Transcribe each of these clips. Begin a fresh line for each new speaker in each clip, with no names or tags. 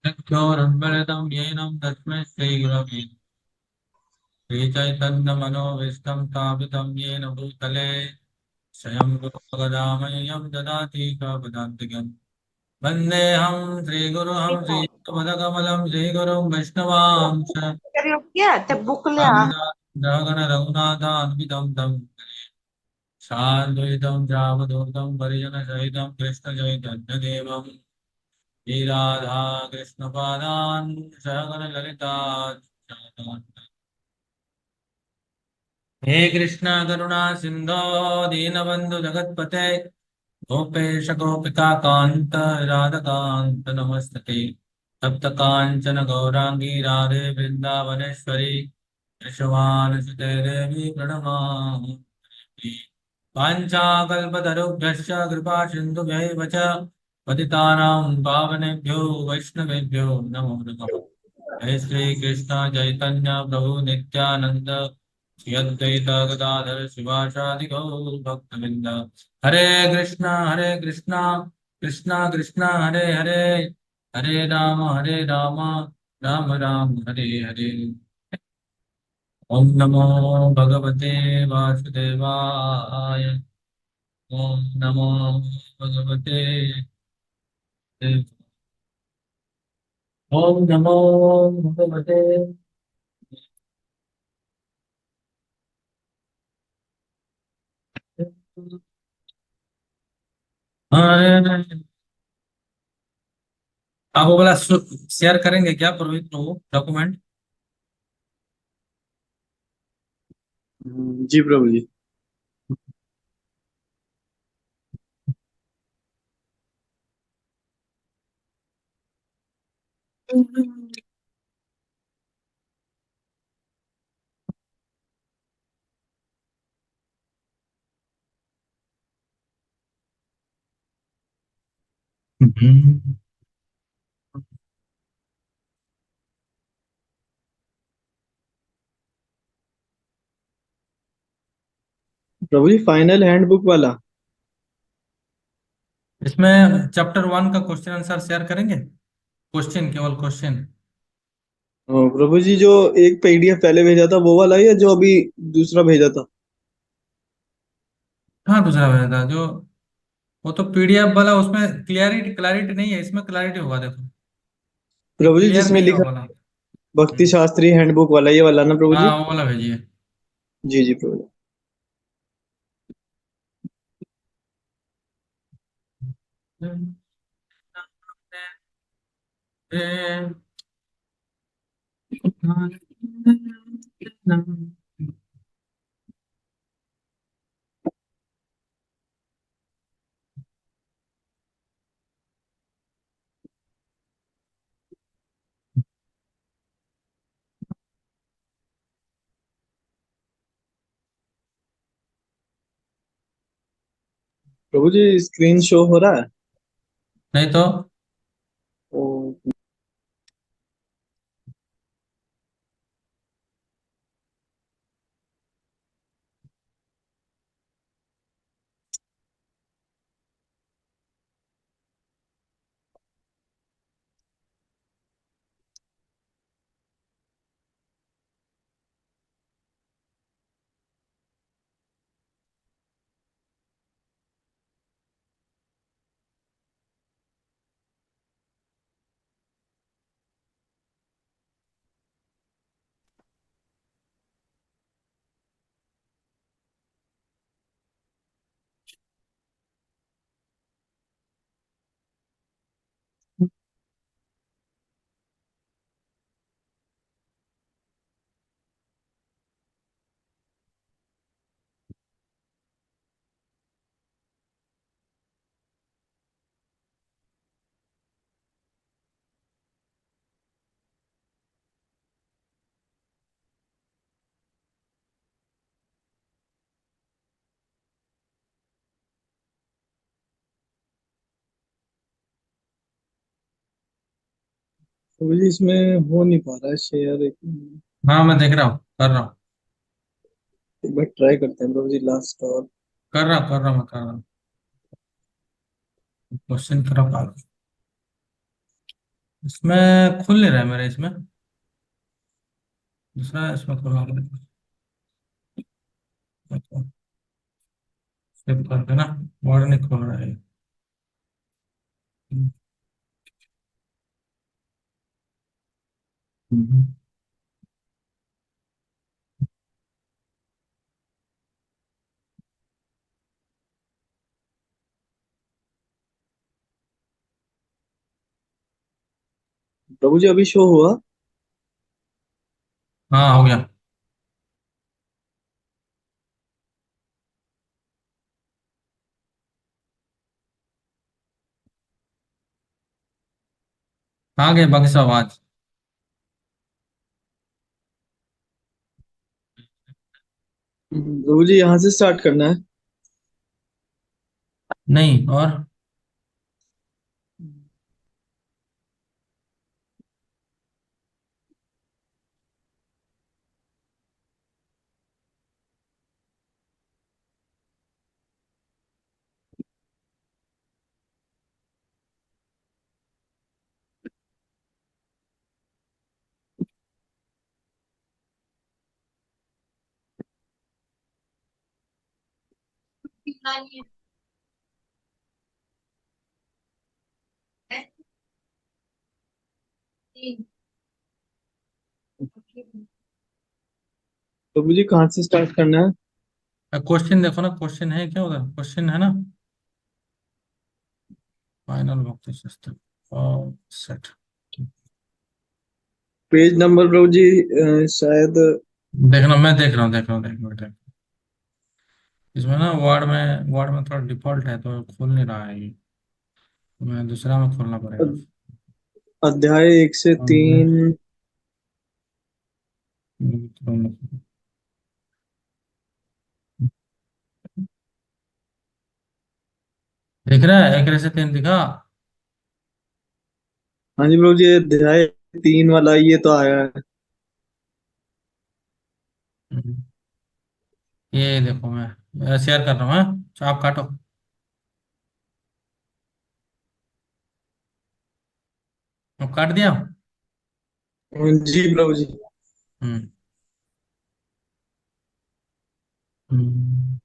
चक्षुरुन्मिलितं येन तस्मै श्रीगुरवे श्रीचैतन्यमनोभीष्टं स्थापितं येन भूतले स्वयं रूपकदामह्यं ददाति स्वपदान्तिकम् वन्देऽहं श्रीगुरुहं श्रीपदकमलं श्रीगुरुं वैष्णवांश
क्या जब बुक ले आ
गण रघुनाथान्वितं तं साद्वैतं रामदूतं परिजनसहितं कृष्णचैतन्यदेवम् श्रीराधा कृष्णपादान् सहगण ललिता हे कृष्ण करुणा सिंधो दीनबंधु जगतपते गोपेश गोपिका कांत राधकांत नमस्ते तप्त कांचन गौरांगी राधे वृंदावनेश्वरी यशोवानुसुते देवी प्रणमामि वाञ्छाकल्पतरुभ्यश्च कृपा सिन्धुभ्यैव च पतितानां पावनेभ्यो वैष्णवेभ्यो नमो नमः जय श्री कृष्ण चैतन्य प्रभु नित्यानंद श्री अद्वैत गदाधर शिवासादि गौर भक्तवृंद हरे कृष्णा कृष्णा कृष्णा हरे हरे हरे राम राम राम हरे हरे ओम नमो भगवते वासुदेवाय ओम नमो भगवते ओम नमो भगवते हरे। आप वो वाला शेयर करेंगे क्या पुरोहित प्रभु डॉक्यूमेंट?
जी प्रभु जी। प्रभु जी फाइनल हैंडबुक वाला।
इसमें चैप्टर 1 का क्वेश्चन आंसर शेयर करेंगे, क्वेश्चन केवल क्वेश्चन।
प्रभु जी जो एक पीडीएफ पहले भेजा था वो वाला या जो अभी दूसरा भेजा था?
हाँ दूसरा वाला था जो, वो तो पीडीएफ वाला, उसमें क्लियरिटी क्लैरिटी नहीं है, इसमें क्लैरिटी होगा देखो, ये
प्रभु जी
क्लियर
जिसमें
नहीं है वो
लिखा
वाला।
भक्ति शास्त्री हैंडबुक वाला ये वाला ना प्रभु जी?
हाँ वो वाला भेजिए।
जी जी प्रभु जी। प्रभु जी स्क्रीन शो हो रहा है?
नहीं तो
ओ, प्रभु जी इसमें हो नहीं पा रहा है शेयर।
हाँ मैं देख रहा हूँ, कर रहा हूँ,
एक बार ट्राई करते हैं प्रभु जी लास्ट और।
कर रहा हूँ, कर रहा हूँ, मैं कर रहा हूँ। क्वेश्चन तरफ आ गए। इसमें खुल नहीं रहा है मेरे इसमें। दूसरा इसमें खुला सेव कर देना। वर्ड नहीं खोल रहा है। हम्म।
प्रभु जी अभी शो हुआ।
हाँ, हो गया। आ गए बाकी सब आवाज।
प्रभु जी यहाँ से स्टार्ट करना है।
नहीं, और
प्रभु जी कहाँ से स्टार्ट करना है।
क्वेश्चन देखो ना, क्वेश्चन है क्या उधर? क्वेश्चन है ना? फाइनल भक्ति सिस्टम और सेट।
पेज नंबर प्रभु जी शायद।
देखना, मैं देख रहा हूँ, देख रहा हूँ, देख रहा हूँ, देख रहा हूँ। इसमें ना वर्ड में थोड़ा डिफॉल्ट है तो खोल नहीं रहा है ये। मैं दूसरा में खोलना पड़ेगा।
अध्याय 1 से 3।
दिख रहा है? एक से 3 दिखा?
हाँ जी प्रभु जी अध्याय 3 वाला ये तो आया है।
ये देखो, मैं शेयर कर रहा हूँ। हाँ? आप काटो। अब काट दिया।
जी प्रभु जी।
हम्म। हम्म।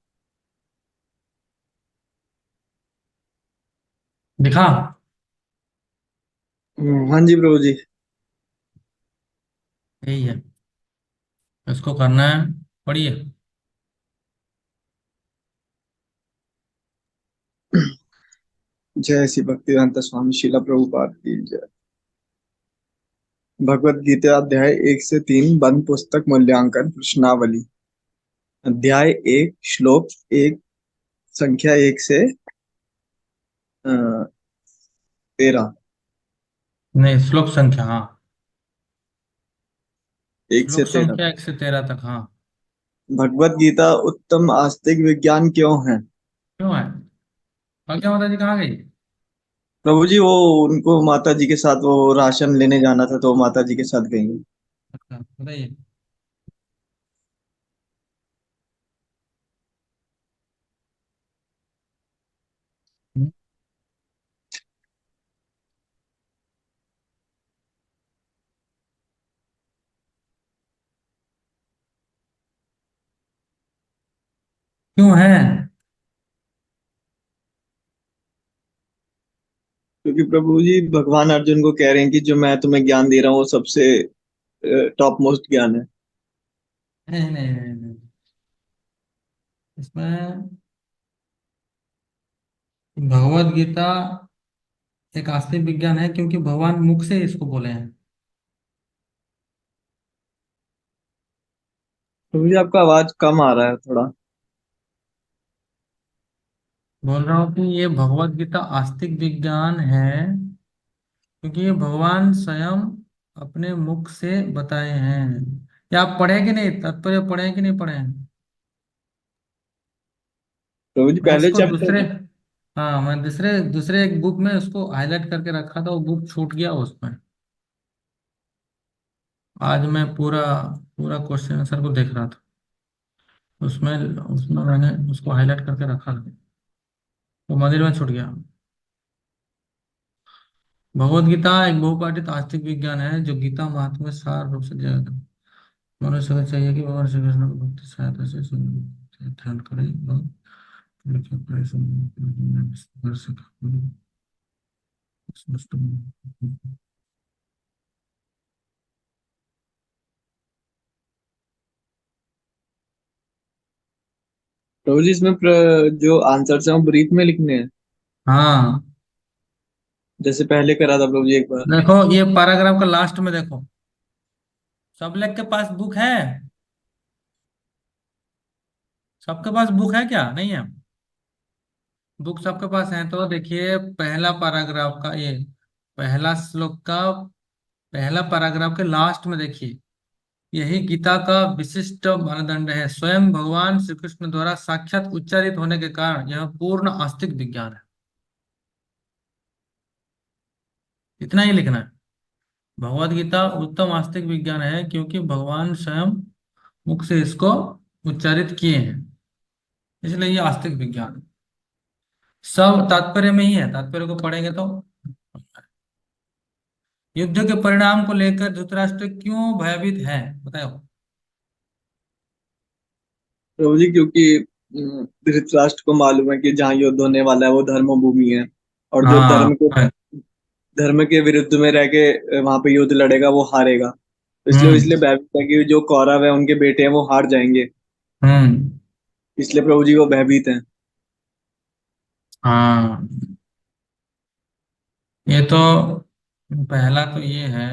दिखा?
हाँ जी प्रभु जी।
यही है, इसको करना है। पढ़िए।
जय श्री भक्तिवेदांत स्वामी शिला प्रभुपाद की जय। भगवत गीता अध्याय 1 से 3 बंद पुस्तक मूल्यांकन प्रश्नावली। अध्याय 1 श्लोक 1 संख्या 1 से 13।
नहीं, श्लोक संख्या, हाँ।
एक से
श्लोक
तेरह
संख्या 1 से 13 तक, हाँ।
भगवत गीता उत्तम आस्तिक विज्ञान क्यों है।
क्यों है? और क्या माता जी कहाँ गई?
प्रभु जी वो उनको माता जी के साथ वो राशन लेने जाना था तो वो माता जी के साथ गई हैं।
अच्छा, बताइए। हम्म, क्यों है?
क्योंकि प्रभु जी भगवान अर्जुन को कह रहे हैं कि जो मैं तुम्हें ज्ञान दे रहा हूँ वो सबसे टॉप मोस्ट ज्ञान है।
नहीं, नहीं, नहीं, नहीं। इसमें भगवत गीता एक आस्तिक विज्ञान है क्योंकि भगवान मुख से इसको बोले हैं।
प्रभु जी आपका आवाज कम आ रहा है थोड़ा।
बोल रहा हूँ कि ये भगवत गीता आस्तिक विज्ञान है क्योंकि ये भगवान स्वयं अपने मुख से बताए हैं। या आप पढ़े कि नहीं, तात्पर्य पढ़े कि नहीं पढ़े?
प्रभु जी
मैं
पहले
इसको
चैप्टर।
दूसरे, हाँ, मैं दूसरे दूसरे एक बुक में उसको हाईलाइट करके रखा था, वो बुक छूट गया उसमें। आज मैं पूरा पूरा क्वेश्चन आंसर को देख रहा था। उसमें उसमें मैंने उसको हाईलाइट करके रखा था, तो मंदिर में छूट गया। भगवत गीता एक बहुपाठित आस्तिक विज्ञान है जो गीता महात्म्य में सार रूप से दिया गया है। मनुष्य को चाहिए कि भगवान श्री कृष्ण को भक्ति सहायता से ध्यान करें और लिखे पढ़े सुने से
प्रभु जी इसमें जो आंसर्स हैं वो ब्रीफ में लिखने हैं,
हाँ,
जैसे पहले करा था प्रभु जी एक बार।
देखो ये पैराग्राफ का लास्ट में देखो, सब लोग के पास बुक है? सबके पास बुक है क्या, नहीं है? बुक सबके पास है तो देखिए पहला पैराग्राफ का ये पहला श्लोक का पहला पैराग्राफ के लास्ट में देखिए, यही गीता का विशिष्ट मानदंड है, स्वयं भगवान श्री कृष्ण द्वारा साक्षात उच्चारित होने के कारण यह पूर्ण आस्तिक विज्ञान है। इतना ही लिखना है, भगवत गीता उत्तम आस्तिक विज्ञान है क्योंकि भगवान स्वयं मुख से इसको उच्चारित किए हैं, इसलिए ये आस्तिक विज्ञान है। सब तात्पर्य में ही है, तात्पर्य को पढ़ेंगे तो। युद्ध के परिणाम को लेकर धृतराष्ट्र क्यों भयभीत है, बताओ।
प्रभु जी क्योंकि धृतराष्ट्र को मालूम है कि जहाँ युद्ध होने वाला है वो धर्म भूमि है, और जो
हाँ।
धर्म के विरुद्ध में रह के वहां पे युद्ध लड़ेगा वो हारेगा, तो इसलिए
हम्म।
इसलिए भयभीत है कि जो कौरव है उनके बेटे हैं वो हार जाएंगे,
हम्म।
इसलिए प्रभु जी वो भयभीत हैं।
हाँ, ये तो पहला तो ये है।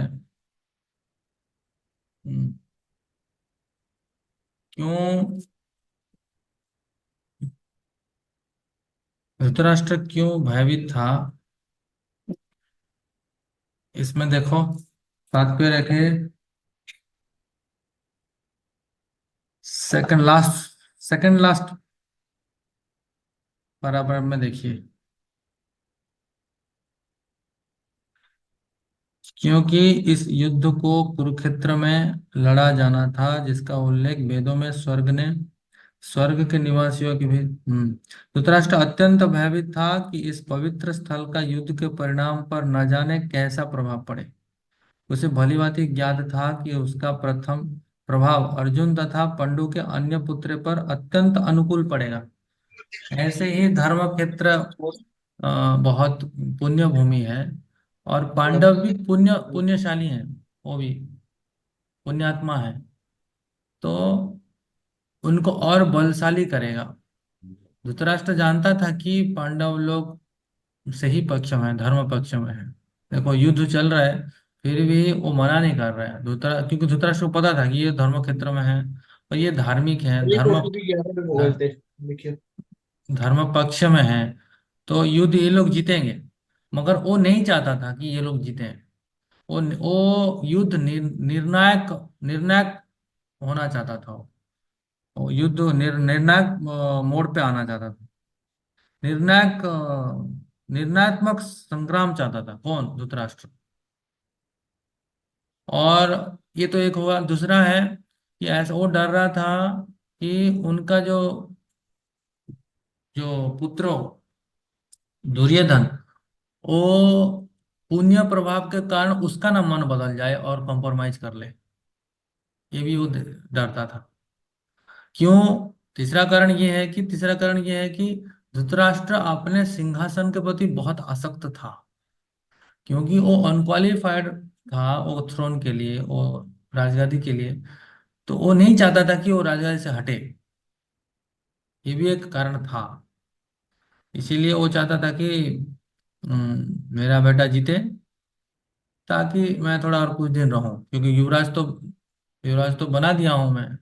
हम्म, क्यों धृतराष्ट्र क्यों भयभीत था, इसमें देखो तात्पर्य रखे सेकंड लास्ट बराबर में देखिए, क्योंकि इस युद्ध को कुरुक्षेत्र में लड़ा जाना था जिसका उल्लेख वेदों में स्वर्ग के निवासियों की भी। धृतराष्ट्र अत्यंत भयभीत था कि इस पवित्र स्थल का युद्ध के परिणाम पर न जाने कैसा प्रभाव पड़े। उसे भलीभांति ज्ञात था कि उसका प्रथम प्रभाव अर्जुन तथा पंडु के अन्य पुत्र पर अत्यंत अनुकूल पड़ेगा। ऐसे ही धर्म क्षेत्र बहुत पुण्य भूमि है, और पांडव भी पुण्यशाली हैं, वो भी पुण्यात्मा है, तो उनको और बलशाली करेगा। धृतराष्ट्र जानता था कि पांडव लोग सही पक्ष में है, धर्म पक्ष में है। देखो युद्ध चल रहा है, फिर भी वो मना नहीं कर रहा है क्योंकि धृतराष्ट्र को पता था कि ये धर्म क्षेत्र में है और ये धार्मिक है, धर्म पक्ष में है, तो युद्ध ये लोग जीतेंगे। मगर वो नहीं चाहता था कि ये लोग जीतें, वो युद्ध निर्णायक निर्णायक होना चाहता था। वो युद्ध निर्णायक मोड़ पे आना चाहता था, निर्णायक निर्णयात्मक संग्राम चाहता था, कौन, धृतराष्ट्र। और ये तो एक हुआ, दूसरा है कि ऐसा वो डर रहा था कि उनका जो जो पुत्र दुर्योधन, वो पुण्य प्रभाव के कारण उसका ना मन बदल जाए और कॉम्प्रोमाइज कर ले, ये भी वो डरता था। क्यों? तीसरा कारण ये है कि धृतराष्ट्र अपने सिंहासन के प्रति बहुत आसक्त था, क्योंकि वो अनक्वालिफाइड था वो थ्रोन के लिए, वो राजगादी के लिए, तो वो नहीं चाहता था कि वो राजगादी से हटे, ये भी एक कारण था। इसीलिए वो चाहता था कि मेरा बेटा जीते, ताकि मैं थोड़ा और कुछ दिन रहूं, क्योंकि युवराज तो बना दिया हूं मैं,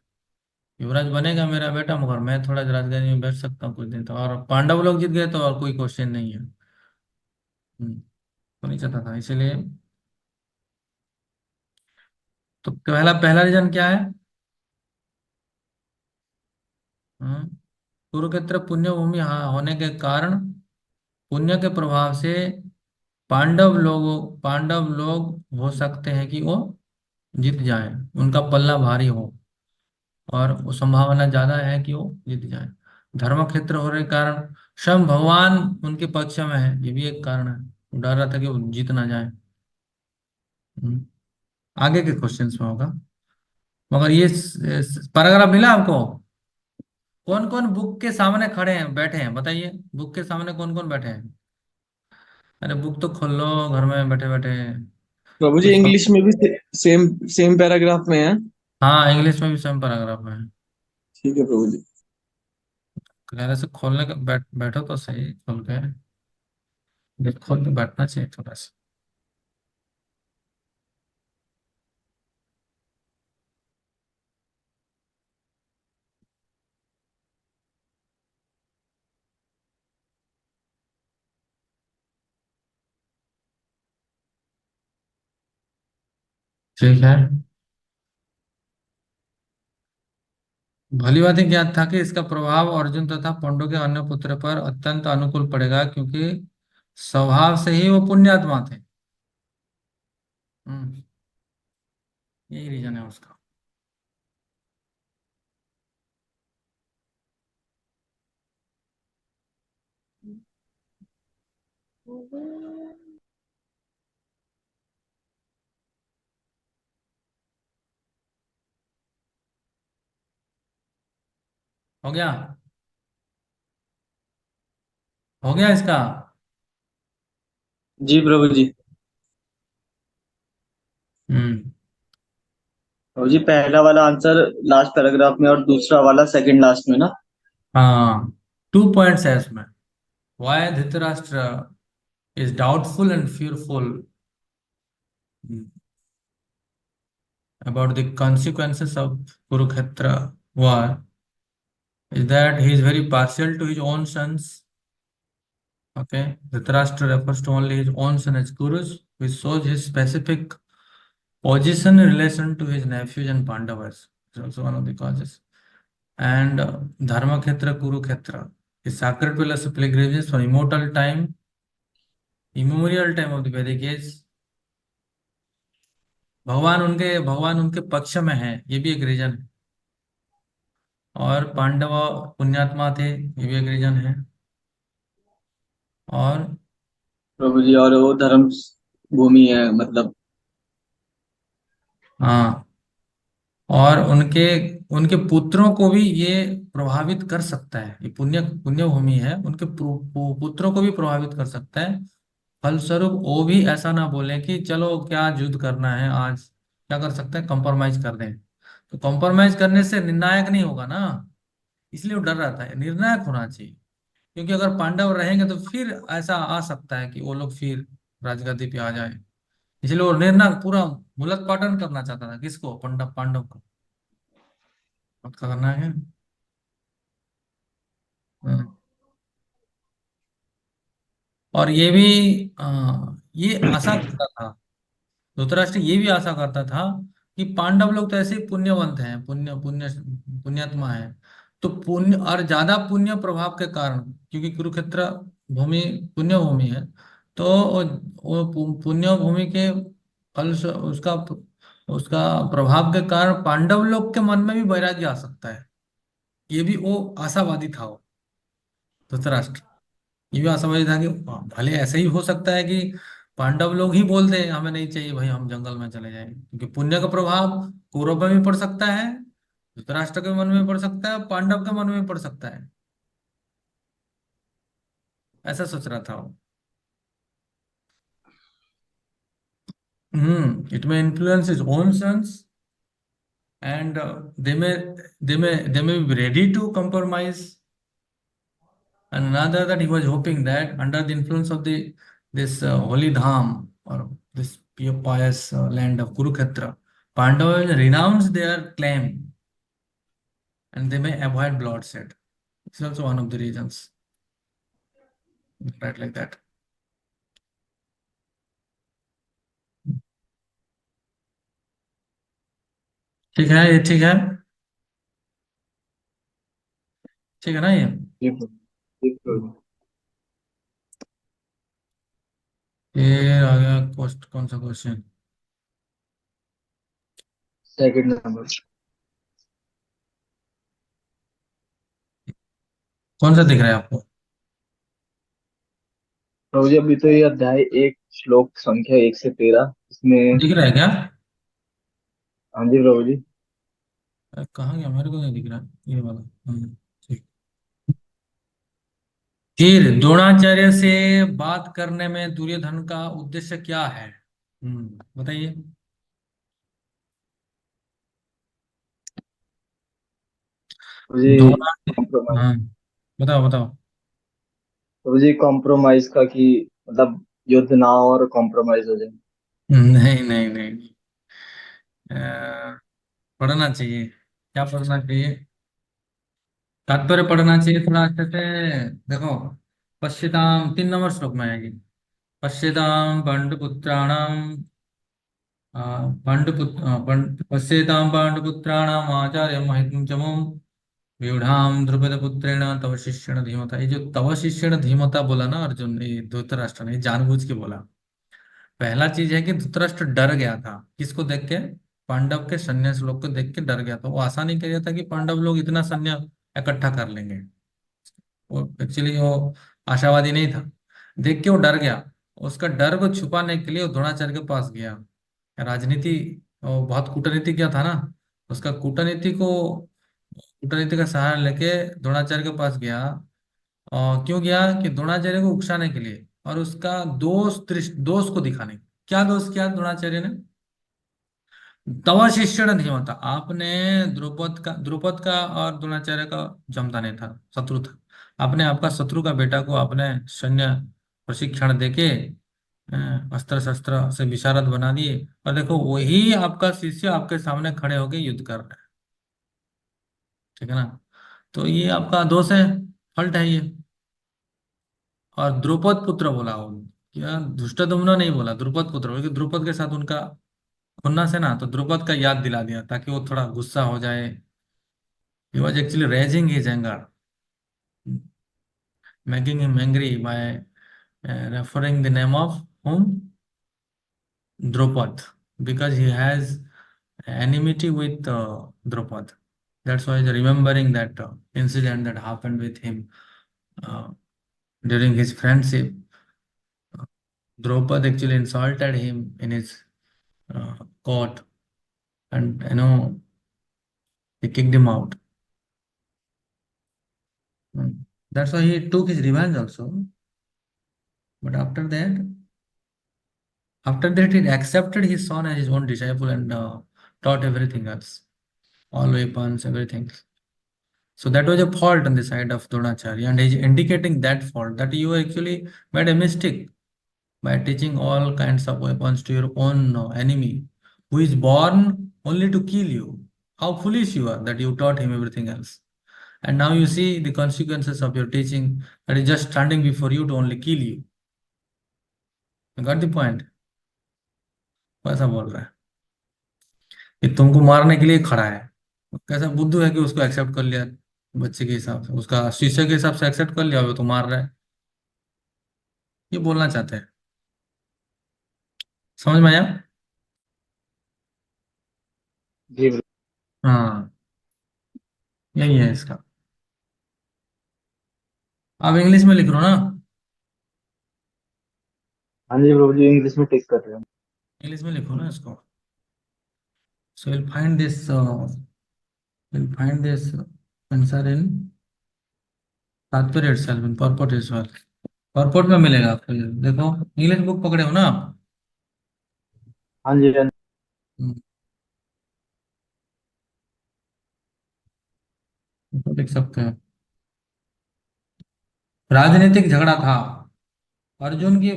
युवराज बनेगा मेरा बेटा, मगर मैं थोड़ा राजगादी में बैठ सकता हूँ कुछ दिन, तो और पांडव लोग जीत गए तो और कोई क्वेश्चन नहीं है। तो नहीं चाहता था, इसीलिए। तो पहला पहला रीजन क्या है? हम्म, कुरुक्षेत्र पुण्य भूमि होने के कारण, पुण्य के प्रभाव से पांडव लोग हो सकते हैं कि वो जीत जाएं, उनका पल्ला भारी हो, और वो संभावना ज्यादा है कि वो जीत जाएं। धर्म क्षेत्र होने के कारण स्वयं भगवान उनके पक्ष में है, ये भी एक कारण है। डर रहा था कि वो जीत ना जाए। हम्म, आगे के क्वेश्चंस में होगा। मगर ये पैराग्राफ मिला आपको? कौन कौन बुक के सामने खड़े हैं, बैठे हैं, बताइए। बुक के सामने कौन कौन बैठे हैं? अरे बुक तो खोल लो, घर में बैठे बैठे
प्रभु जी
कुछ
इंग्लिश में भी सेम सेम पैराग्राफ में है।
हाँ, इंग्लिश में भी सेम पैराग्राफ है।
ठीक है प्रभु जी।
पहले से खोलने का बैठो तो सही खोल के। खोल के बैठना चाहिए थोड़ा सा। ठीक है। भली बात क्या था कि इसका प्रभाव अर्जुन तथा पांडु के अन्य पुत्र पर अत्यंत अनुकूल पड़ेगा, क्योंकि स्वभाव से ही वो पुण्यात्मा थे। हम्म, यही रीजन है उसका। हो गया? हो गया इसका?
जी प्रभु जी।
हम्म।
प्रभु जी पहला वाला आंसर लास्ट पैराग्राफ में और दूसरा वाला सेकंड लास्ट में ना।
हाँ, 2 पॉइंट्स है इसमें। Why Dhritarashtra is doubtful and fearful about the consequences of Kurukshetra war is that he is very partial to his own sons. Okay, Dhritarashtra refers to only his own son as Kurus, which shows his specific position in relation to his nephews and Pandavas. It's also one of the causes. And Dharmakhetra Kurukshetra is sacred pillars of pilgrimages for immortal time, immemorial time of the Vedic age. भगवान उनके पक्ष में है, ये भी एक reason है। और पांडव पुण्यात्मा थे, ये भी एक रीजन है। और
प्रभु जी और वो धर्म भूमि है मतलब।
हाँ, और उनके उनके पुत्रों को भी ये प्रभावित कर सकता है। ये पुण्य पुण्य भूमि है, उनके पुत्रों को भी प्रभावित कर सकता है। फलस्वरूप वो भी ऐसा ना बोले कि चलो क्या युद्ध करना है आज, क्या कर सकते हैं, कंप्रोमाइज कर दें। तो कंप्रोमाइज करने से निर्णायक नहीं होगा ना, इसलिए वो डर रहता है। निर्णायक होना चाहिए, क्योंकि अगर पांडव रहेंगे तो फिर ऐसा आ सकता है कि वो लोग फिर राजगद्दी पे आ जाए। इसलिए वो निर्णय पूरा मूलत पाटन करना चाहता था, किसको, पांडव पांडव को। मत करना है। हम्म। और ये भी ये आशा करता था, धृतराष्ट्र ये भी आशा करता था कि पांडव लोग तो ऐसे ही पुण्यवंत हैं, पुण्य पुण्य पुण्यात्मा है। तो पुण्य और ज्यादा पुण्य प्रभाव के कारण, क्योंकि कुरुक्षेत्र भूमि पुण्य भूमि है, तो वो पुण्य भूमि के फल उसका उसका प्रभाव के कारण पांडव लोग के मन में भी वैराग्य आ सकता है। ये भी वो आशावादी था, वो धृतराष्ट्र ये भी आशावादी था कि भले ऐसे ही हो सकता है कि पांडव लोग ही बोल दें हमें नहीं चाहिए भाई, हम जंगल में चले जाएंगे, क्योंकि पुण्य का प्रभाव कौरव में भी पड़ सकता है, धृतराष्ट्र के मन में भी पड़ सकता है, पांडव के मन में भी पड़ सकता है। ऐसा सोच रहा था वो। It may influence his own sons, and they may be ready to compromise. And another, that he was hoping that under the influence of the this holy dham, or this pious land of Kurukshetra, Pandavas will renounce their claim and they may avoid bloodshed. It's also one of the reasons. Right, like that. ठीक है, ये ठीक है। ठीक है ना ये?
जी प्रभु जी प्रभु।
फिर आ गया कौन सा क्वेश्चन?
Second number.
कौन सा दिख रहा है आपको?
प्रभु जी अभी तो ये अध्याय एक श्लोक संख्या 1 से 13 इसमें।
दिख रहा है क्या?
हाँ जी प्रभु जी।
कहाँ गया, मेरे को नहीं दिख रहा ये वाला। ठीक। फिर द्रोणाचार्य से बात करने में दुर्योधन का उद्देश्य क्या है? बताइए।
प्रभु जी
द्रोणा।
कॉम्प्रोमाइज।
हाँ, बताओ बताओ।
प्रभु जी कॉम्प्रोमाइज का कि मतलब युद्ध ना हो और कॉम्प्रोमाइज हो जाए।
नहीं नहीं नहीं। अ, पढ़ना चाहिए। क्या पढ़ना चाहिए? तात्पर्य पढ़ना चाहिए थोड़ा अच्छे से। देखो, पश्यताम 3 नंबर श्लोक में आएगी। पश्यताम पांडुपुत्राणाम पश्यताम पांडुपुत्राणाम आचार्य महितं च मां व्यूढ़ाम द्रुपदपुत्रेण तव शिष्येण धीमता। ये जो तव शिष्येण धीमता बोला ना अर्जुन, ये धृतराष्ट्र ने जानबूझ के बोला। पहला चीज है कि धृतराष्ट्र डर गया था। किसको देख के? पांडव के सैन्य लोग को देख के डर गया था। वो आशा नहीं कर रहा था कि पांडव लोग इतना सैन्य इकट्ठा कर लेंगे। वो एक्चुअली वो आशावादी नहीं था। देख के वो डर गया। उसका डर को छुपाने के लिए वो द्रोणाचार्य के पास गया। राजनीति, वो बहुत कूटनीति क्या था ना। उसका कूटनीति का सहारा लेके द्रोणाचार्य के पास गया। और क्यों गया? कि द्रोणाचार्य को उकसाने के लिए और उसका दोष को दिखाने। क्या दोष किया द्रोणाचार्य ने? तव शिष्य धीमता। आपने द्रुपद का और द्रोणाचार्य का जमता नहीं था, शत्रु था। आपने आपका शत्रु का बेटा को आपने सैन्य प्रशिक्षण देके अस्त्र शस्त्र से विशारद बना दिए। और देखो, वही आपका शिष्य आपके सामने खड़े होके युद्ध कर रहा है। ठीक है ना? तो ये आपका दोष है, फल्ट है ये। और द्रुपद पुत्र बोला हो, क्या धृष्टद्युम्न नहीं बोला, द्रुपद पुत्र, क्योंकि द्रुपद के साथ उनका खुन्नस है ना, तो द्रुपद का याद दिला दिया ताकि वो थोड़ा गुस्सा हो जाए। He was actually raising his anger, making him angry by referring the name of whom? Drupad, because he has enmity with Drupad. That's why he's remembering that incident that happened with him uh, during his friendship. Drupad actually insulted him in his court, and he kicked him out. That's why he took his revenge also. But after that, he accepted his son as his own disciple and taught everything else, all weapons, everything. So that was a fault on the side of Dronacharya, and he's indicating that fault, that you actually made a mistake by teaching all kinds of weapons to your own enemy, who is born only to kill you. How foolish you are that you taught him everything else. And now you see the consequences of your teaching, that is just standing before you to only kill you. You got the point? वैसा बोल रहा है कि तुमको मारने के लिए खड़ा है। कैसा बुद्धू है कि उसको एक्सेप्ट कर लिया, बच्चे के हिसाब से, उसका शिष्य के हिसाब से एक्सेप्ट कर लिया, वो तो मार रहा है। ये बोलना चाहते हैं। समझ में आया?
जी प्रभु।
हाँ, यही है इसका। आप इंग्लिश में लिख रहे हो ना?
हाँ जी प्रभु जी इंग्लिश में टिक कर रहे हैं।
इंग्लिश में लिखो ना इसको। So will find this answer in तात्पर्य itself, in purport as well. purport में मिलेगा आपको ये। देखो, इंग्लिश बुक पकड़े हो ना आप?
हाँ जी हाँ जी।
हम्म, तो लिख सकते हैं। राजनीतिक झगड़ा था अर्जुन की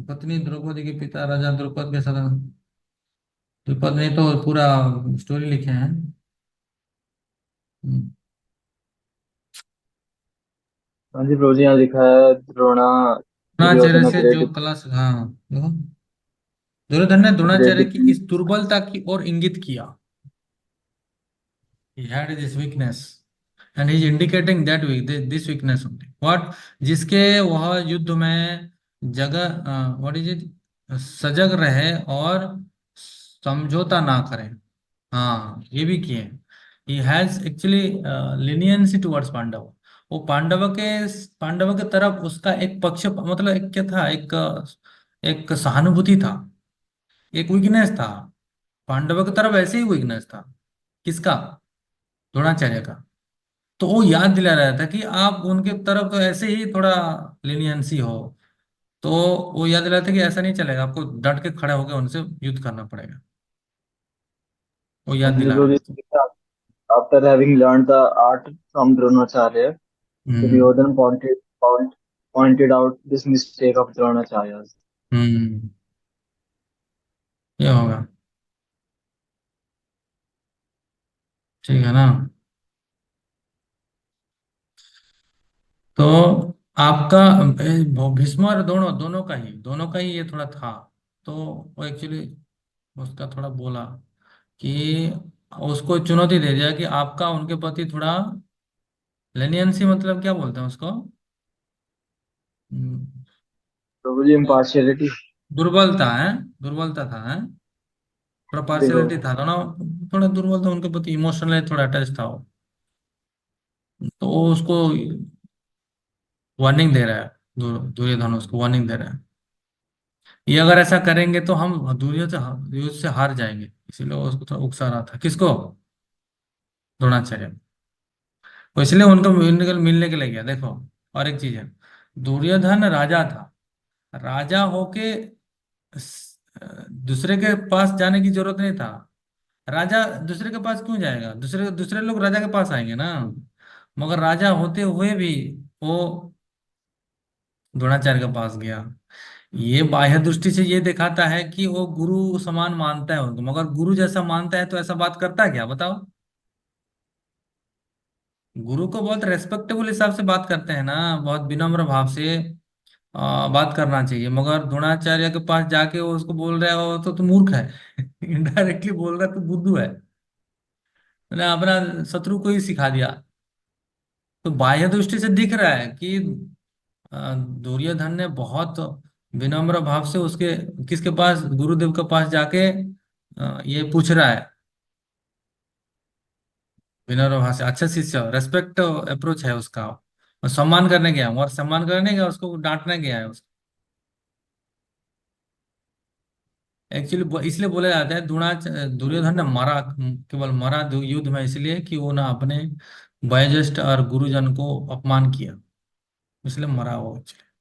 पत्नी द्रौपदी के पिता राजा द्रुपद के साथ। द्रुपद ने तो पूरा स्टोरी लिखे हैं।
हाँ जी प्रभु जी यहाँ लिखा है द्रोणा
द्रोणाचार्य
दुर्योधन
से जो
ग्रेट
क्लास, हाँ देखो, दुर्योधन ने द्रोणाचार्य की
ग्रेट।
इस दुर्बलता की ओर इंगित किया। He had this weakness, and he is indicating that this weakness only. What? जिसके वह युद्ध में जगह, व्हाट इज इट, सजग रहे और समझौता ना करें। हाँ, ये भी किए। He has actually leniency towards Pandav. वो पांडवों के तरफ उसका एक पक्ष, मतलब एक क्या था, एक एक सहानुभूति था, एक विकनेस था। पांडवों की तरफ ऐसे ही विकनेस था। किसका? द्रोणाचार्य का। तो वो याद दिला रहा था कि आप उनके तरफ तो ऐसे ही थोड़ा लिनियंसी हो। तो वो याद दिला रहा था कि ऐसा नहीं चलेगा, आपको डट के खड़े होकर उनसे युद्ध करना पड़ेगा। वो याद
जी
दिला
ब्रो,
रहा था।
after having learned the art from Dronacharya,
hmm.
Duryodhan pointed out this mistake of Dronacharya's.
हम्म। ये होगा। ठीक है ना? तो आपका भीष्म और दोनों का ही ये थोड़ा था। तो वो एक्चुअली उसका थोड़ा बोला कि उसको चुनौती दे दिया कि आपका उनके प्रति थोड़ा लेनियंसी, मतलब क्या बोलते हैं उसको? हम्म,
प्रभु जी, impartiality.
दुर्बलता है। दुर्बलता था है। थोड़ा
जी ब्रो।
पार्शियलिटी था, थोड़ा थोड़ा दुर्बल था उनके प्रति, इमोशनली थोड़ा अटैच था वो। तो वो उसको वार्निंग दे रहा है। दुर्योधन उसको वार्निंग दे रहा है, ये अगर ऐसा करेंगे तो हम युद्ध से हार जाएंगे। इसीलिए वो उसको थोड़ा उकसा रहा था। किसको? द्रोणाचार्य। तो इसलिए उनको मिलने के लिए गया। देखो, और एक चीज है, दुर्योधन राजा था। राजा होके दूसरे के पास जाने की जरूरत नहीं था। राजा दूसरे के पास क्यों जाएगा? दूसरे दूसरे लोग राजा के पास आएंगे ना। मगर राजा होते हुए भी वो द्रोणाचार्य के पास गया। ये बाह्य दृष्टि से ये दिखाता है कि वो गुरु समान मानता है उनको, मगर गुरु जैसा मानता है तो ऐसा बात करता है क्या, बताओ? गुरु को बहुत रेस्पेक्टेबल हिसाब से बात करते हैं ना, बहुत विनम्र भाव से बात करना चाहिए। मगर द्रोणाचार्य के पास जाके वो उसको बोल रहा है, वो तो तू मूर्ख है। इनडायरेक्टली बोल रहा है तू बुद्धू है। मैंने अपना शत्रु को ही सिखा दिया। तो बाह्य दृष्टि से दिख रहा है कि दुर्योधन ने बहुत विनम्र भाव से उसके किसके पास, गुरुदेव के पास जाके ये पूछ रहा है। विनम्र भाव से, अच्छा शिष्य, रेस्पेक्ट अप्रोच है उसका। और सम्मान करने गया, और सम्मान करने गया, उसको डांटने गया है उसको। एक्चुअली इसलिए बोला जाता है दुर्योधन ने मरा, केवल मरा युद्ध में इसलिए कि वो ना अपने वयोज्येष्ठ और गुरुजन को अपमान किया, इसलिए मरा वो actually।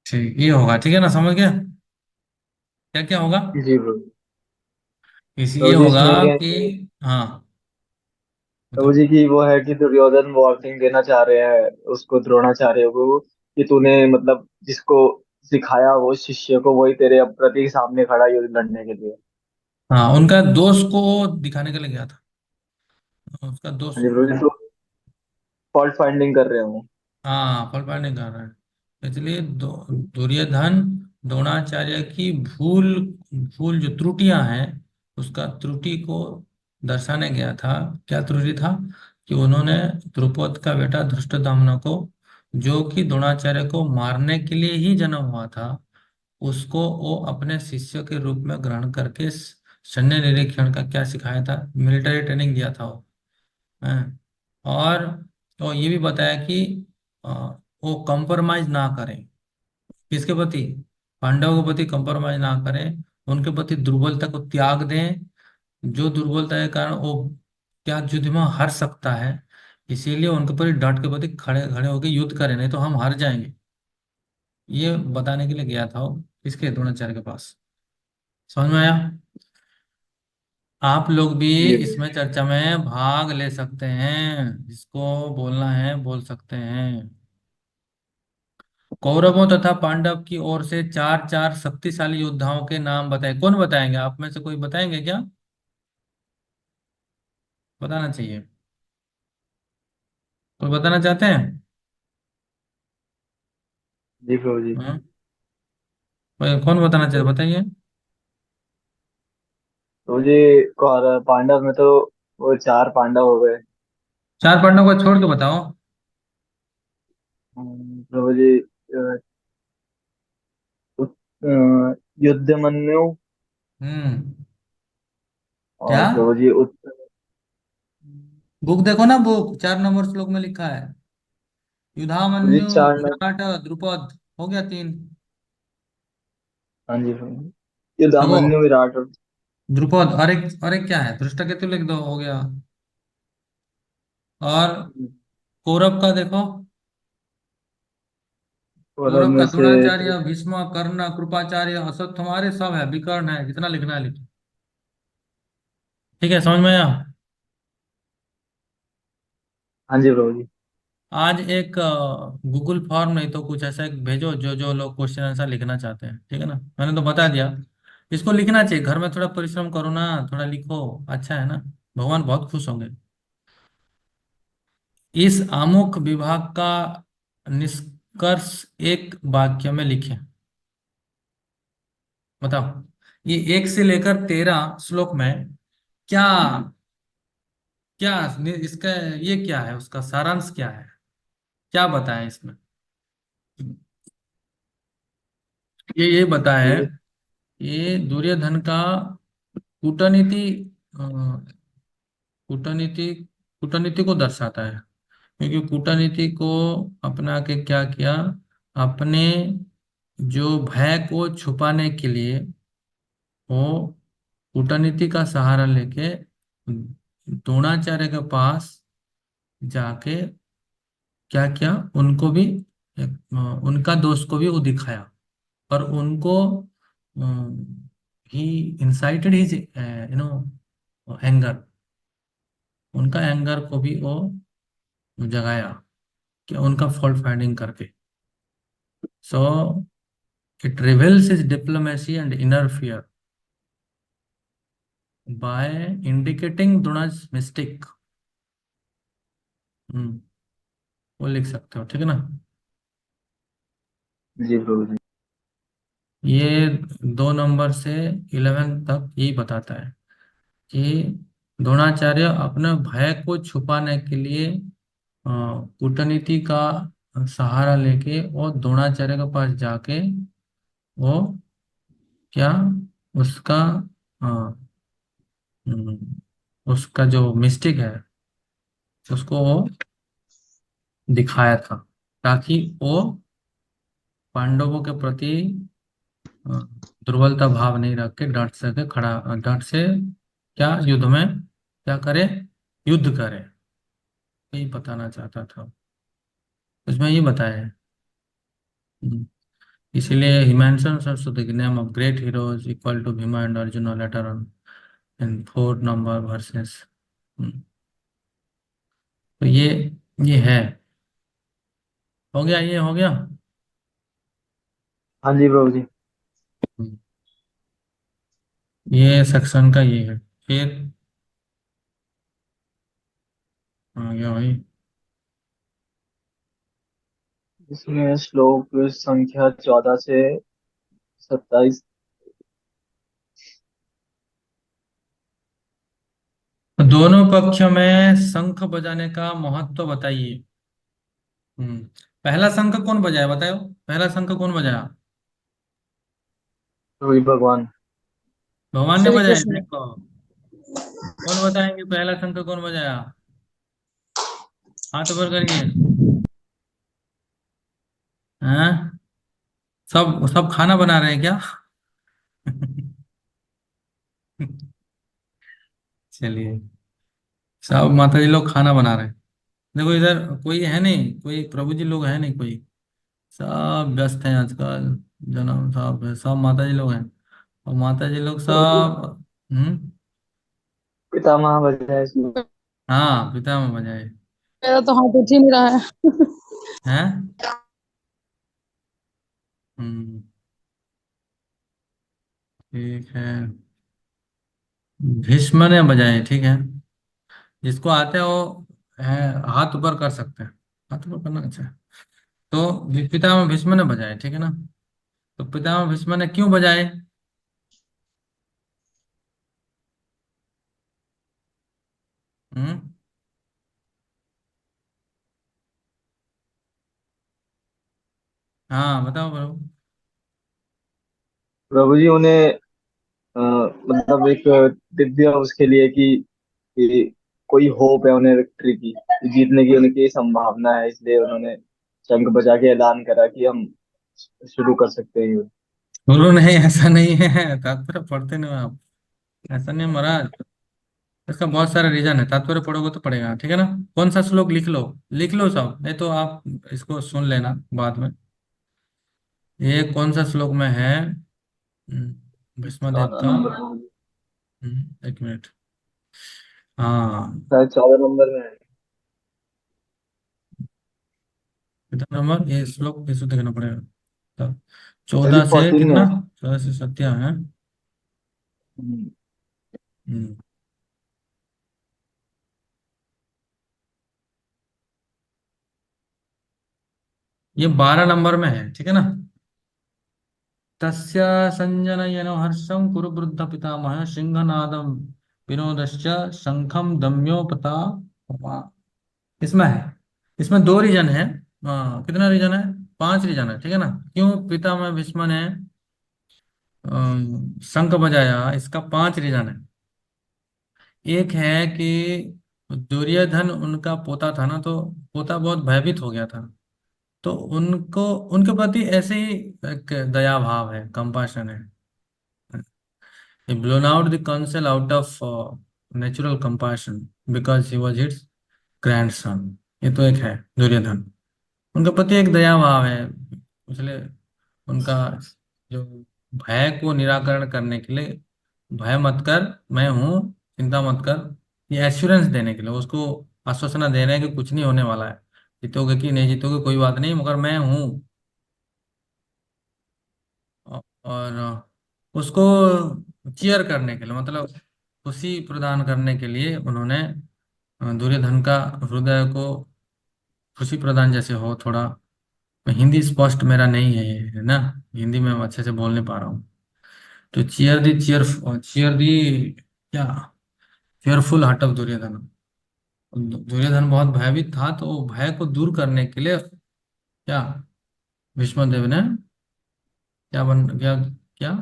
ठीक, ये होगा। ठीक है ना, समझ गया क्या क्या होगा?
जी ब्रो।
इस ये
प्रभु जी,
होगा
इसमें ये
कि, हाँ
प्रभु
बताओ।
जी की वो है कि दुर्योधन वार्निंग देना चाह रहे हैं उसको, द्रोणाचार्य को, कि तूने मतलब जिसको सिखाया वो शिष्य को, वही तेरे प्रति सामने खड़ा है युद्ध लड़ने के लिए।
हाँ, उनका दोष को दिखाने के लिए गया था। उसका दोष।
हाँ जी प्रभु जी, तो फॉल्ट फाइंडिंग कर रहे हो।
हाँ, फल पाने का रहा है। इसलिए दुर्योधन द्रोणाचार्य की भूल भूल जो त्रुटियां हैं, उसका त्रुटि को दर्शाने गया था। क्या त्रुटि था? कि उन्होंने द्रुपद का बेटा धृष्टद्युम्न को, जो कि द्रोणाचार्य को मारने के लिए ही जन्म हुआ था, उसको वो अपने शिष्य के रूप में ग्रहण करके सैन्य निरीक्षण का क्या सिखाया था, मिलिट्री ट्रेनिंग दिया था वो। हैं? और तो ये भी बताया कि अ, वो कंप्रोमाइज ना करें। किसके प्रति? पांडवों के प्रति कंप्रोमाइज ना करें। उनके प्रति दुर्बलता को त्याग दें। जो दुर्बलता के कारण वो क्या युद्ध में हार सकता है, इसीलिए उनके प्रति डट के प्रति खड़े खड़े होकर युद्ध करें, नहीं तो हम हार जाएंगे। ये बताने के लिए गया था वो किसके, द्रोणाचार्य के पास। समझ में आया? आप लोग भी
जी
इसमें चर्चा में भाग ले सकते हैं, जिसको बोलना है बोल सकते हैं। कौरवों तथा पांडव की ओर से चार चार शक्तिशाली योद्धाओं के नाम बताए। कौन बताएंगे? आप में से कोई बताएंगे क्या? बताना चाहिए। कोई बताना चाहते हैं?
जी प्रभु जी।
हाँ? कौन बताना चाहते, बताइए।
प्रभु जी, पांडव में तो वो चार पांडव हो गए।
चार पांडवों को छोड़ के बताओ।
प्रभु जी, उत- अ, युद्धमन्यु,
हम्म। क्या?
और प्रभु जी
बुक देखो ना, बुक 4 नंबर श्लोक में लिखा है।
जी
युधामन्यु,
चार नंबर।
विराट, द्रुपद, हो गया 3।
हाँ जी ये
देखो,
दामन्यु विराट और
द्रुपद, और एक क्या है, धृष्टकेतु लिख दो, हो गया। और कौरव का देखो,
कौरव
कौरव
में
का
से
द्रोणाचार्य, भीष्म, कर्ण, कृपाचार्य, अश्वत्थामा, सब है, विकर्ण है, कितना लिखना है लिखो। ठीक है, समझ में आया।
हाँ जी प्रभु जी।
आज एक गूगल फॉर्म, नहीं तो कुछ ऐसा एक भेजो, जो जो लोग क्वेश्चन आंसर लिखना चाहते हैं, ठीक है ना, मैंने तो बता दिया। इसको लिखना चाहिए, घर में थोड़ा परिश्रम करो ना, थोड़ा लिखो, अच्छा है ना, भगवान बहुत खुश होंगे। इस आमुख विभाग का निष्कर्ष एक वाक्य में लिखें। बताओ, ये 1 से लेकर 13 श्लोक में क्या क्या इसका, ये क्या है, उसका सारांश क्या है, क्या बताया इसमें। ये बताया है,
ये
ये दुर्योधन का कूटनीति, अ, कूटनीति कूटनीति को दर्शाता है। क्योंकि कूटनीति को अपना के क्या किया, अपने जो भय को छुपाने के लिए वो कूटनीति का सहारा लेके द्रोणाचार्य के पास जाके क्या किया, उनको भी उनका दोस्त को भी वो दिखाया, और उनको ही इंसाइटेड हिज एंगर, उनका एंगर को भी वो जगाया, कि उनका फॉल्ट फाइंडिंग करके। So it reveals his diplomacy and inner fear by indicating Drona's mistake. वो लिख सकते हो, ठीक है ना।
जी प्रभु जी।
ये 2 नंबर से 11 तक यही बताता है कि द्रोणाचार्य अपने भय को छुपाने के लिए कूटनीति का सहारा लेके और द्रोणाचार्य के पास जाके वो क्या, उसका अ, उसका जो मिस्टेक है उसको वो दिखाया था, ताकि वो पांडवों के प्रति अ, दुर्बलता भाव नहीं रख के डट से क्या युद्ध में क्या करे, युद्ध करे, यही बताना चाहता था, उसमें ये बताया है। हम्म, इसीलिए हिमांशु सरस्वती के name of great heroes equal to Bhima and Arjun later on in 4 number verses. तो ये है, हो गया, ये हो गया।
हाँ जी प्रभु जी।
हम्म, ये सेक्शन का ये है। फिर आ गया भाई।
इसमें श्लोक संख्या 14 से 27।
तो दोनों पक्षों में शंख बजाने का महत्व बताइए। हम्म पहला शंख कौन बजाया, बताओ, पहला शंख कौन बजाया।
वही भगवान।
भगवान ने
श्री
बजाया,
कृष्ण।
देखो, कौन बताएंगे पहला शंख कौन बजाया, हाथ ऊपर करिए। हैं, सब सब खाना बना रहे हैं क्या। चलिए, सब माता जी लोग खाना बना रहे हैं। देखो इधर कोई है नहीं, कोई प्रभु जी लोग है नहीं कोई, सब व्यस्त हैं आजकल, जन्म सब है, सब माता जी लोग हैं, और माता जी लोग
प्रभु जी
सब। हम्म
पितामह बजाय इसमें।
हाँ, पिता में बजाए
मेरा तो हाथ उठ ही नहीं रहा है।
हैं। हम्म ठीक है, भीष्म ने बजाए, ठीक है, जिसको आते हैं वो है, हाथ ऊपर कर सकते हैं, हाथ ऊपर करना अच्छा है। तो पितामह भीष्म ने बजाए, ठीक है ना। तो पितामह भीष्म ने क्यों बजाए। हम्म हाँ, बताओ प्रभु।
प्रभु जी उन्हें मतलब एक दिव्य उसके लिए कि कोई होप है उन्हें विक्ट्री की, जीतने की उनकी संभावना है, इसलिए उन्होंने शंख बजा के ऐलान करा कि हम शुरू कर सकते हैं युद्ध।
गुरु नहीं, ऐसा नहीं है, तात्पर्य पढ़ते नहीं हो आप। ऐसा नहीं है महाराज। इसका बहुत सारा रीजन है, तात्पर्य पढ़ोगे तो पड़ेगा, ठीक है ना। कौन सा श्लोक, लिख लो, लिख लो सब, नहीं तो आप इसको सुन लेना बाद में। ये कौन सा श्लोक में है? भीष्म देव
14
का।
नंबर में।
एक मिनट। हाँ।
शायद 14 नंबर में है।
कितना नंबर ये श्लोक, इसको देखना पड़ेगा। तो
शायद
14 से
14 में
कितना,
है।
14 से सत्या है।
हम्म,
हम्म, ये 12 नंबर में है, ठीक है ना। तस्य संजनयनो हर्षं कुरु वृद्ध पितामह सिंहनादम विनोदश्च शंखम दम्योपता। इसमें है, इसमें दो रीजन है। कितना रीजन है? 5 रीजन है, ठीक है ना। क्यों पितामह भीष्म ने शंख बजाया, इसका 5 रीजन है। एक है कि दुर्योधन उनका पोता था ना, तो पोता बहुत भयभीत हो गया था, तो उनको, उनके प्रति ऐसे ही एक दया भाव है, कंपाशन है। He blown out the council out of natural compassion because he was its grandson। ये तो एक है दुर्योधन, उनके प्रति एक दया भाव है, इसलिए उनका जो भय को निराकरण करने के लिए, भय मत कर, मैं हूँ, चिंता मत कर, ये एश्योरेंस देने के लिए उसको आश्वासना दे रहे हैं कि कुछ नहीं होने वाला है, जीतोगे कि नहीं जीतोगे कोई बात नहीं, मगर मैं हूँ। और उसको चीयर करने के लिए, मतलब खुशी प्रदान करने के लिए उन्होंने दुर्योधन का हृदय को खुशी प्रदान जैसे हो थोड़ा। हिंदी स्पष्ट मेरा नहीं है, ये है ना, हिंदी में अच्छे से बोल नहीं पा रहा हूँ। तो चीयर दी क्या, fearful heart of Duryodhan. Duryodhan बहुत भयभीत था, तो भय को दूर करने के लिए क्या, भीष्म देव ने क्या बन क्या क्या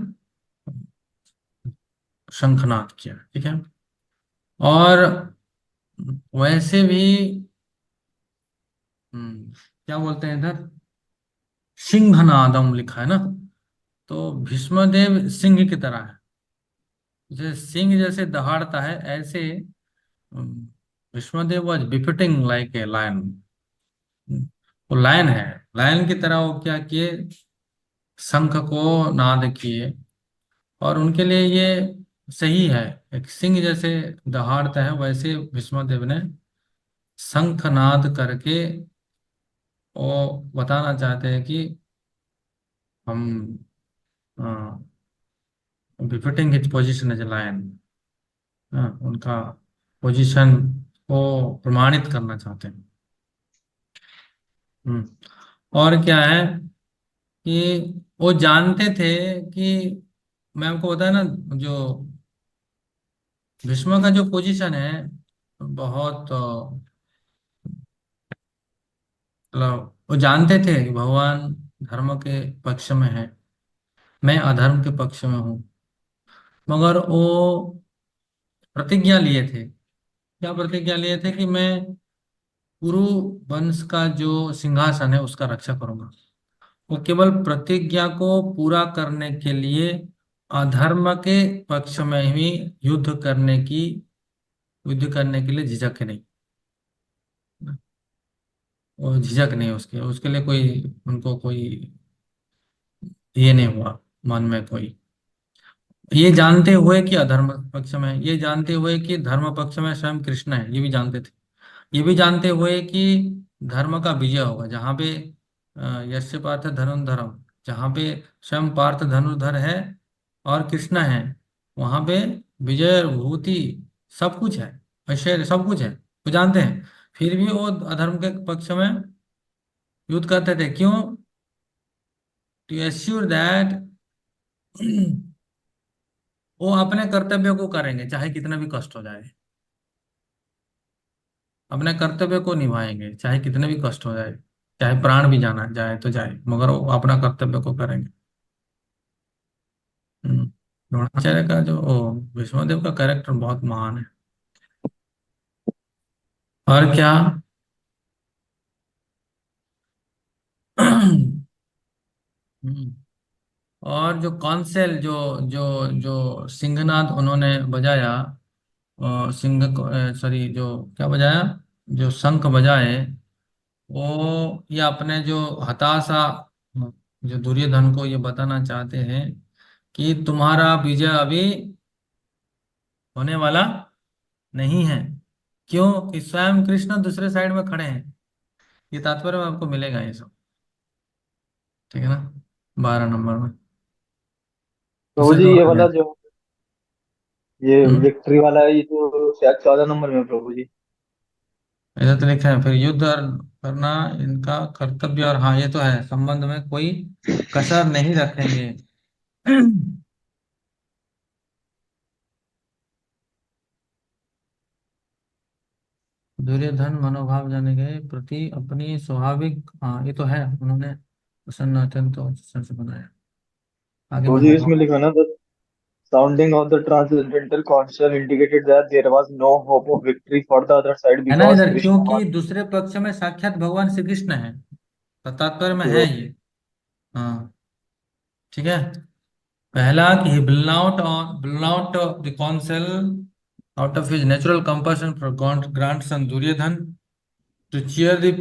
शंखनाद किया, ठीक है। और वैसे भी क्या बोलते हैं इधर, सिंहनादम लिखा है ना, तो भीष्मदेव सिंह की तरह है। जैसे सिंह जैसे दहाड़ता है, ऐसे hmm, Bhishmadev was befitting like a lion. वो लायन है, लायन की तरह वो क्या किए, शंख को नाद किए। और उनके लिए ये सही है, एक सिंह जैसे दहाड़ता है, वैसे भीष्मदेव ने शंखनाद करके वो बताना चाहते हैं कि हम befitting his position as a lion, उनका पोजीशन को प्रमाणित करना चाहते हैं। हम्म, और क्या है कि वो जानते थे कि, मैं आपको बताया ना, जो भीष्म का जो पोजीशन है बहुत मतलब वो जानते थे कि भगवान धर्म के पक्ष में है, मैं अधर्म के पक्ष में हूँ, मगर वो प्रतिज्ञा लिए थे। क्या प्रतिज्ञा लिए थे? कि मैं कुरु वंश का जो सिंहासन है उसका रक्षा करूंगा। वो केवल प्रतिज्ञा को पूरा करने के लिए अधर्म के पक्ष में ही युद्ध करने के लिए झिझक नहीं, वो झिझक नहीं, उसके उसके लिए कोई, उनको कोई ये नहीं हुआ मन में कोई। ये जानते हुए कि अधर्म पक्ष में है, ये जानते हुए कि धर्म पक्ष में स्वयं कृष्ण है, ये भी जानते थे। ये भी जानते हुए कि धर्म का विजय होगा, जहां पे यस्य पार्थ धनुर्धरम, जहां पे स्वयं पार्थ धनुर्धर है और कृष्ण है, वहां पे विजय भूति सब कुछ है, ऐश्वर्य सब कुछ है, वो जानते हैं। फिर भी वो अधर्म के पक्ष में युद्ध करते थे, क्यों? टू एश्योर दैट वो अपने कर्तव्य को करेंगे चाहे कितना भी कष्ट हो जाए, अपने कर्तव्य को निभाएंगे चाहे कितने भी कष्ट हो जाए, चाहे प्राण भी जाना जाए तो जाए, मगर वो अपना कर्तव्य को करेंगे। द्रोणाचार्य का जो भीष्मदेव का कैरेक्टर बहुत महान है। और क्या? हम्म, और जो कॉन्सेल जो जो जो सिंहनाद उन्होंने बजाया, सिंह सॉरी, जो क्या बजाया, जो शंख बजाए, वो ये अपने जो हताशा, जो दुर्योधन को ये बताना चाहते हैं कि तुम्हारा विजय अभी होने वाला नहीं है। क्यों? कि स्वयं कृष्ण दूसरे साइड में खड़े हैं। ये तात्पर्य में आपको मिलेगा ये सब। ठीक है ना? 12 नंबर में
प्रभु
इसे
जी ये
दोहरा
वाला
गया।
जो ये
हम्म,
विक्ट्री वाला है, ये तो शायद 14 नंबर में है, प्रभु जी।
ऐसा तो लिखा है, फिर युद्ध करना इनका कर्तव्य, और हाँ ये तो है, संबंध में कोई कसर नहीं रखेंगे। दुर्योधन मनोभाव जाने गए प्रति अपनी स्वाभाविक, हाँ ये तो है, उन्होंने प्रसन्न अत्यंत से बनाया। आगे
प्रभु
मैं
जी
बताऊँ।
इसमें लिखा ना, the sounding of the transcendental constant indicated that there was no hope of victory for the other side
है ना
बिकॉज
इधर,
कृष्णा
क्योंकि
वाज।
दूसरे पक्ष में साक्षात भगवान श्री कृष्ण है, तो तात्पर्य में
ओके
है
ओके।
ये। हाँ, ठीक है। पहला कि he will not the counsel out of his natural compassion for grandson Duryodhan to cheer the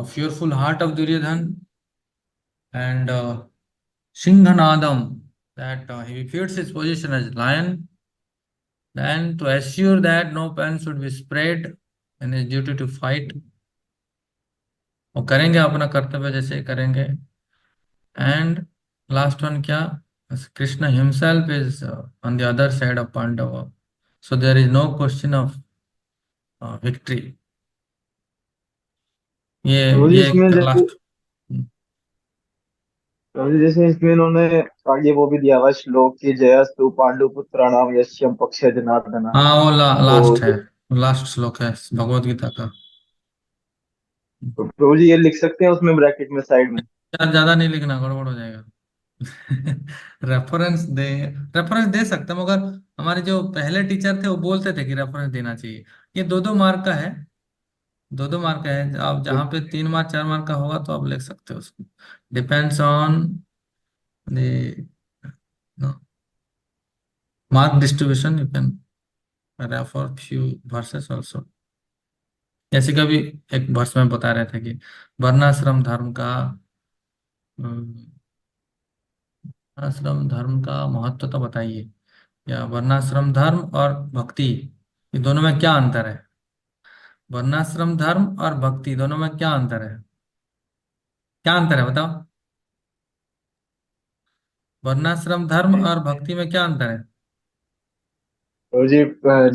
fearful heart of Duryodhan, and Singhanadam, that he fears his position as lion, then to assure that no pen should be spread in his duty to fight, वो करेंगे अपना कर्तव्य जैसे ही करेंगे। And last one क्या, Krishna himself is on the other side of Pandav, so there is no question of victory. ये
प्रभु जी
ये
इसमें जैसे,
लास्ट।
प्रभु जी जैसे इसमें इन्होंने आगे वो भी दिया हुआ श्लोक की, जयस्तु पांडुपुत्राणाम यस्यम पक्षे जनार्दना।
हाँ वो
तो
लास्ट है, लास्ट श्लोक है भगवत गीता का।
प्रभु जी ये लिख सकते हैं उसमें ब्रैकेट में साइड में?
यार ज्यादा नहीं लिखना, गड़बड़ हो जाएगा। रेफरेंस दे, रेफरेंस दे सकते हैं, मगर हमारे जो पहले टीचर थे वो बोलते थे कि रेफरेंस देना चाहिए। ये 2-2 मार्क का है, 2-2 मार्क का है। आप जहाँ पे 3 मार्क 4 मार्क का होगा तो आप लिख सकते हो उसको। Depends on the mark distribution, you can refer few versus also. जैसे कभी एक वर्ष में बता रहे थे कि वर्णाश्रम धर्म का, आश्रम धर्म का महत्व तो बताइए, या वर्णाश्रम धर्म और भक्ति, ये दोनों में क्या अंतर है? वर्णाश्रम धर्म और भक्ति दोनों में क्या अंतर है? क्या अंतर है बताओ? वर्णाश्रम धर्म और भक्ति में क्या अंतर है?
प्रभु जी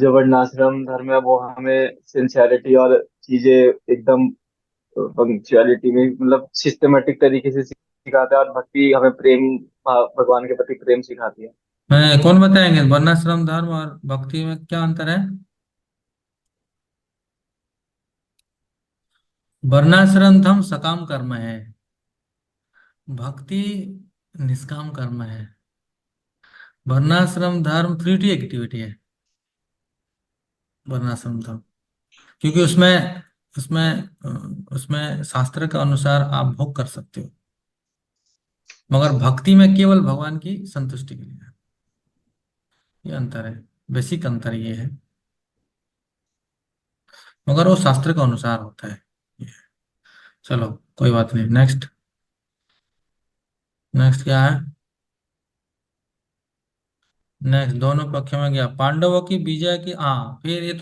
जो वर्णाश्रम धर्म है वो हमें सिंसियरिटी और चीजें एकदम पंक्चुअलिटी में, मतलब सिस्टमेटिक तरीके से सिखाता है, और भक्ति हमें प्रेम, भगवान के प्रति प्रेम सिखाती है।
मैं कौन बताएंगे वर्णाश्रम धर्म और भक्ति में क्या अंतर है? वर्णाश्रम धर्म सकाम कर्म है, भक्ति निष्काम कर्म है। वर्णाश्रम धर्म फ्रूटी एक्टिविटी है, वर्णाश्रम धर्म, क्योंकि उसमें उसमें उसमें शास्त्र के अनुसार आप भोग कर सकते हो, मगर भक्ति में केवल भगवान की संतुष्टि के लिए है। ये अंतर है, बेसिक अंतर ये है, मगर वो शास्त्र के अनुसार होता है ये। चलो कोई बात नहीं, नेक्स्ट। नेक्स्ट क्या है? नेक्स्ट दोनों पक्षों में गया, पांडवों की विजय की, हाँ फिर ये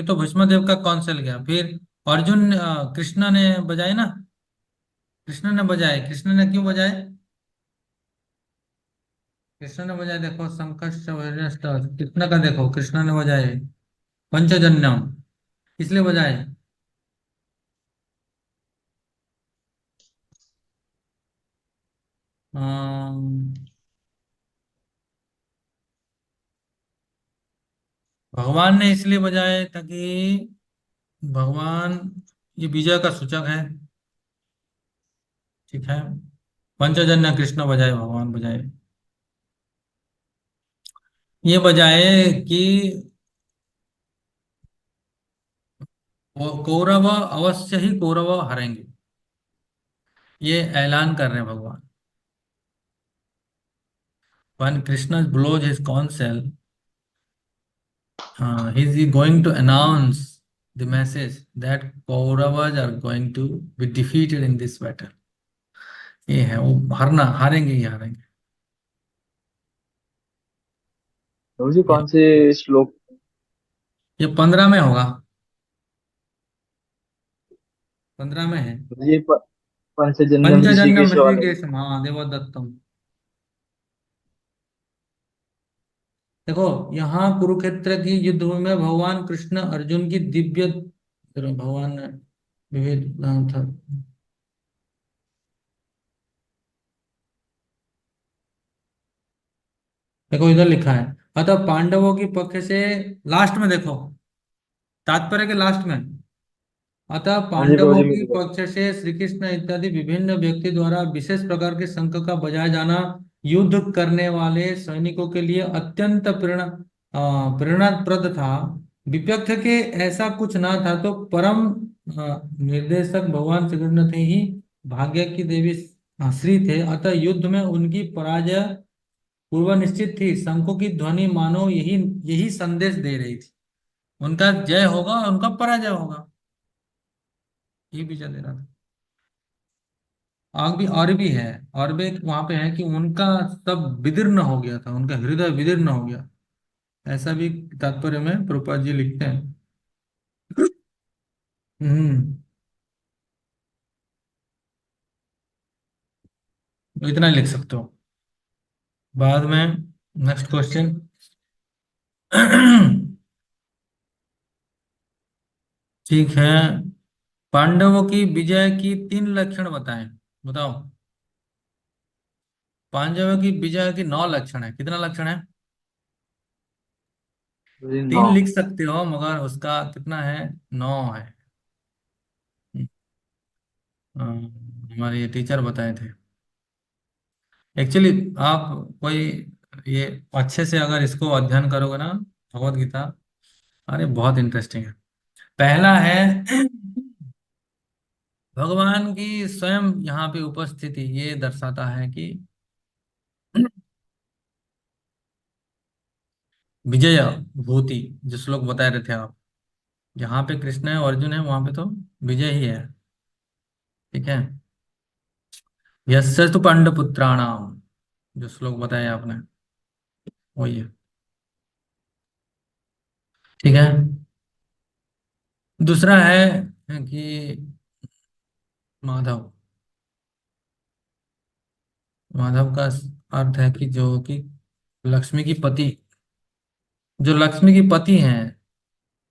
तो भीष्मदेव का कौंसल गया। फिर अर्जुन कृष्ण ने बजाए ना, कृष्ण ने बजाए, कृष्ण ने क्यों बजाए? कृष्ण ने बजाए, देखो संकष्ट कृष्ण का, देखो कृष्ण ने बजाए पंचजन्यम, इसलिए बजाए। अम, भगवान ने इसलिए बजाए ताकि भगवान, ये विजय का सूचक है, ठीक है। पंचजन्य कृष्ण बजाए, भगवान बजाए, ये बजाए कि वो कौरव अवश्य ही कौरव हारेंगे, ये ऐलान कर रहे हैं भगवान। When Krishna blows his conch shell, he is going to announce the message that Kauravas are going to be defeated in this battle. ये है, वो हारेंगे ही हारेंगे।
प्रभु जी
ये
कौन से श्लोक?
ये 15 में होगा, 15 में है।
ये पंचजन्यम
पंचजन्य
ऋषिकेश वाला है।
ऋषिकेश महादेवदत्तम। देखो, यहाँ कुरुक्षेत्र की युद्ध भूमि में भगवान कृष्ण अर्जुन की दिव्य, भगवान ने विविध नाम था। देखो इधर लिखा है, अतः पांडवों की पक्ष से, लास्ट में देखो, तात्पर्य के लास्ट में, अतः
हाँ जी प्रभु
पांडवों
जी
की
मेरे को।
पक्ष से श्री कृष्ण इत्यादि विभिन्न व्यक्ति द्वारा विशेष प्रकार के शंख का बजाया जाना युद्ध करने वाले सैनिकों के लिए अत्यंत प्रेरणाप्रद था। विपक्ष के ऐसा कुछ ना था तो परम निर्देशक भगवान श्री कृष्ण थे ही, भाग्य की देवी श्री थे, अतः युद्ध में उनकी पराजय पूर्व निश्चित थी। शंखों की ध्वनि मानो यही यही संदेश दे रही थी, उनका जय होगा और उनका पराजय होगा, ये भी चल रहा था। आग भी और भी है, और भी वहां पे है कि उनका सब विदीर्ण हो गया था, उनका हृदय विदीर्ण हो गया, ऐसा भी तात्पर्य में प्रभुपाद जी लिखते हैं। हम्म, तो इतना ही लिख सकते हो। बाद में नेक्स्ट क्वेश्चन। ठीक है, पांडवों की विजय की 3 लक्षण बताएं, बताओ। पांडवों की विजय की 9 लक्षण है, कितना लक्षण है?
प्रभु जी
3
9।
लिख सकते हो मगर उसका कितना है? 9 है। हमारे ये टीचर बताए थे। एक्चुअली आप कोई ये अच्छे से अगर इसको अध्ययन करोगे ना, भगवत गीता, अरे बहुत इंटरेस्टिंग है। पहला है, भगवान की स्वयं यहाँ पे उपस्थिति ये दर्शाता है कि विजय भूति, जो श्लोक बताए रहे थे आप, जहाँ पे कृष्ण है अर्जुन है वहां पे तो विजय ही है। ठीक है, यस्य तु पांडुपुत्राणाम, जो श्लोक बताया आपने वही है। ठीक है, दूसरा है कि माधव, माधव का अर्थ है कि जो कि लक्ष्मी की पति, जो लक्ष्मी की पति हैं।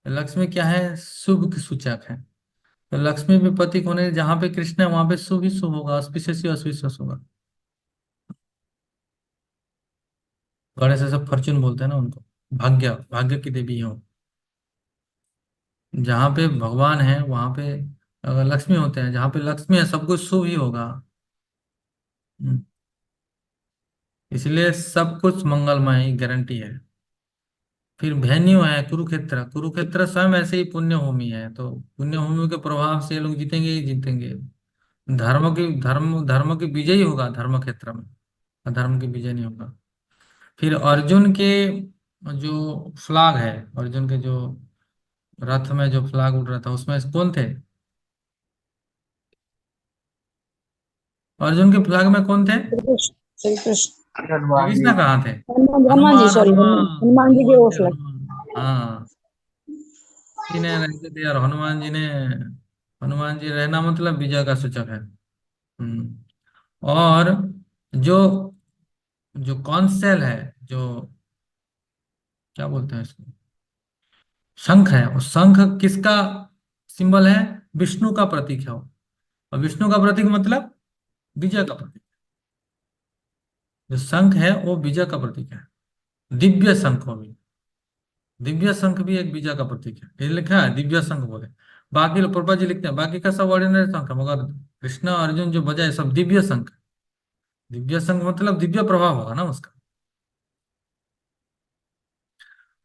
लक्ष्मी क्या है? शुभ की सूचक है। तो लक्ष्मी भी पति होने, जहां पे कृष्ण है वहां पे शुभ ही शुभ होगा, ऑस्पिशियस ही ऑस्पिशियस होगा। गणेश सब फॉर्चून बोलते हैं ना उनको, भाग्य, भाग्य की देवी हो। जहाँ पे भगवान है वहां पे अगर लक्ष्मी होते हैं, जहाँ पे लक्ष्मी है सब कुछ शुभ ही होगा। हम्म, इसलिए सब कुछ मंगलमय गारंटी है। फिर भेन्यू है कुरुक्षेत्र, कुरुक्षेत्र स्वयं ऐसे ही पुण्य भूमि है, तो पुण्य भूमि के प्रभाव से ये लोग जीतेंगे ही जीतेंगे। धर्म की विजय ही होगा धर्म क्षेत्र में, अधर्म की विजय नहीं होगा। फिर अर्जुन के जो फ्लैग है, अर्जुन के जो रथ में जो फ्लैग उड़ रहा था उसमें कौन थे? अर्जुन के फ्लैग में कौन थे?
श्री कृष्ण, श्री कृष्ण।
हनुमान
कृष्णा
जी।
कहाँ थे?
हनुमान, हनुमान जी,
हनुमान,
सॉरी, हनुमान,
हनुमान,
हनुमान जी के
हनुमान
वो
थे,
फ्लैग।
हनुमान, हाँ। इन्हें रहते थे यार हनुमान जी ने, हनुमान जी रहना मतलब विजय का सूचक है। और जो जो कौनसेल है, जो क्या बोलते हैं इसको, शंख है, वो शंख किसका सिंबल है? विष्णु का प्रतीक है वो। और विष्णु का प्रतीक मतलब विजय का प्रतीक। जो शंख है वो विजय का प्रतीक है, दिव्य शंख हो भी, दिव्य शंख भी एक विजय का प्रतीक है, ये लिखा है दिव्य शंख बोले। बाकी लोग प्रभा जी लिखते हैं बाकी का सब ऑर्डिनरी शंख है, मगर कृष्ण अर्जुन जो बजाय सब दिव्य शंख है। दिव्य शंख मतलब दिव्य प्रभाव होगा ना उसका।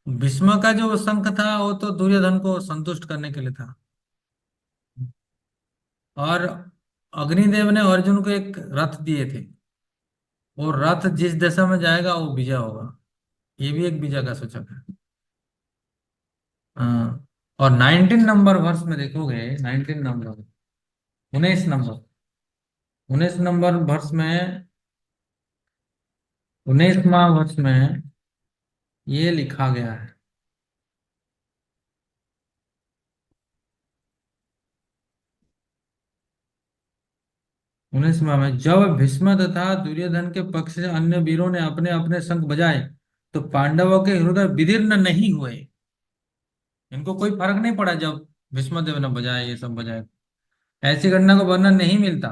भीष्म का जो शंख था वो तो दुर्योधन को संतुष्ट करने के लिए था। और अग्निदेव ने अर्जुन को एक रथ दिए थे, और रथ जिस दिशा में जाएगा वो विजय होगा। ये भी एक विजय का सूचक है। हाँ। और 19 नंबर वर्ष में देखोगे, 19 नंबर, 19 नंबर, 19 नंबर वर्ष में, 19वां वर्ष में ये लिखा गया है। 19वां में, जब भीष्म तथा दुर्योधन के पक्ष से अन्य वीरों ने अपने अपने शंख बजाए, तो पांडवों के हृदय विदीर्ण नहीं हुए। इनको कोई फर्क नहीं पड़ा जब भीष्म देव ने बजाए, ये सब बजाए। ऐसी घटना को वर्णन नहीं मिलता,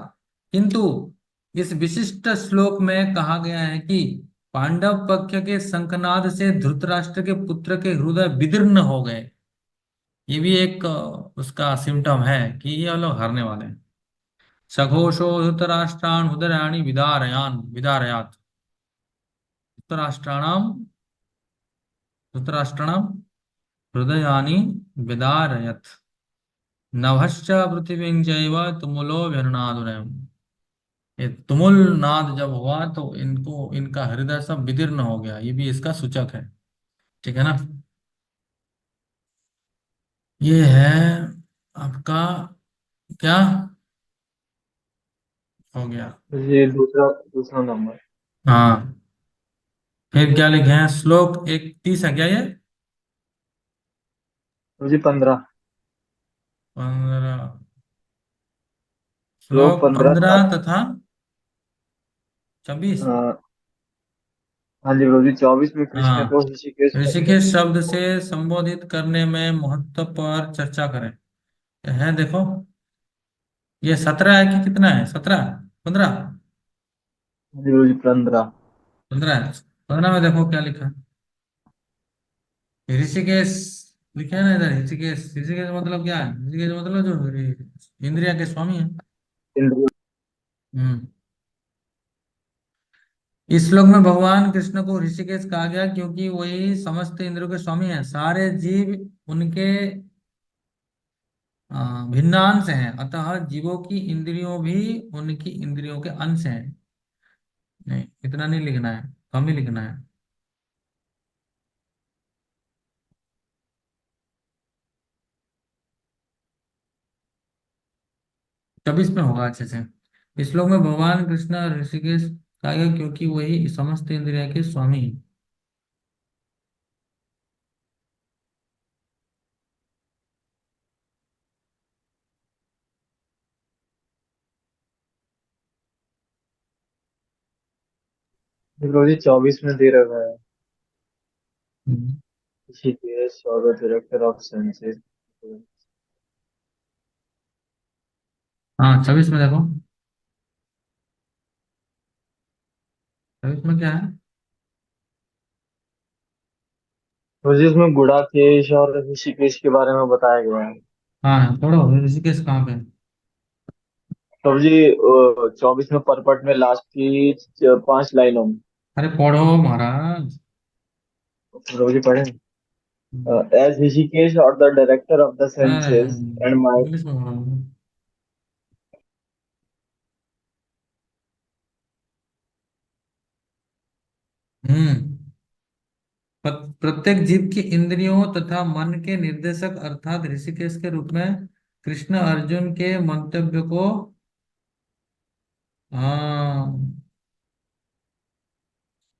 किंतु इस विशिष्ट श्लोक में कहा गया है कि पांडव पक्ष के शंखनाद से धृतराष्ट्र के पुत्र के हृदय विदीर्ण हो गए। ये भी एक उसका सिम्टम है कि ये लोग हारने वाले हैं। सघोषो धृतराष्ट्रान हृदयानि विदारयान विदारयात। धृतराष्ट्राणाम धृतराष्ट्राणाम हृदयानि विदारयत। नभश्च पृथ्वीं चैव तुमुलो व्यनुनादुरयम्। ये तुमुल नाद जब हुआ तो इनको, इनका हृदय सब विदीर्ण हो गया। ये भी इसका सूचक है। ठीक है ना। ये है आपका क्या हो गया।
ये दूसरा दूसरा नंबर।
हाँ, फिर क्या लिखे हैं, श्लोक 31 है क्या ये?
जी 15।
15,
श्लोक
श्लोक
15
15 तथा 26।
हाँ जी प्रभु जी, 24 में कृष्ण
हाँ,
को ऋषिकेश
ऋषिकेश शब्द से संबोधित करने में महत्व पर चर्चा करें। है देखो, ये 17 है कि कितना है, 17, 15,
हाँ जी प्रभु जी 15।
15 है। 15 में देखो क्या लिखा है, ऋषिकेश लिखा है ना इधर। ऋषिकेश, ऋषिकेश मतलब क्या है? ऋषिकेश मतलब जो इंद्रिया के स्वामी है।
इंद्रियों।
हम्म। इस श्लोक में भगवान कृष्ण को ऋषिकेश कहा गया क्योंकि वही समस्त इंद्रियों के स्वामी हैं। सारे जीव उनके भिन्नांश हैं, अतः जीवों की इंद्रियों भी उनकी इंद्रियों के अंश हैं। नहीं, इतना नहीं लिखना है, कम ही लिखना है। 24 में होगा अच्छे से। इस श्लोक में भगवान कृष्ण ऋषिकेश कहा गया क्योंकि वही समस्त इंद्रिया के स्वामी हैं।
जी प्रभु जी 24 में दे रखा है,
हम्म।
ऋषिकेश और डायरेक्टर ऑफ साइंसेज।
हाँ, 26 में देखो, 26 में क्या है?
प्रभु जी उसमें गुड़ाकेश और ऋषिकेश के बारे में बताया गया है।
हाँ, पढ़ो, ऋषिकेश कहाँ पे है?
प्रभु जी 24 में परपट में लास्ट की 5 लाइनों में।
अरे पढ़ो महाराज।
प्रभु जी पढ़े। As Rishikesh or the director of the senses and mind.
English में पढ़ो। हम्म। प्रत्येक जीव की इंद्रियों तथा मन के निर्देशक अर्थात ऋषिकेश के रूप में कृष्ण अर्जुन के मंतव्य को, हाँ,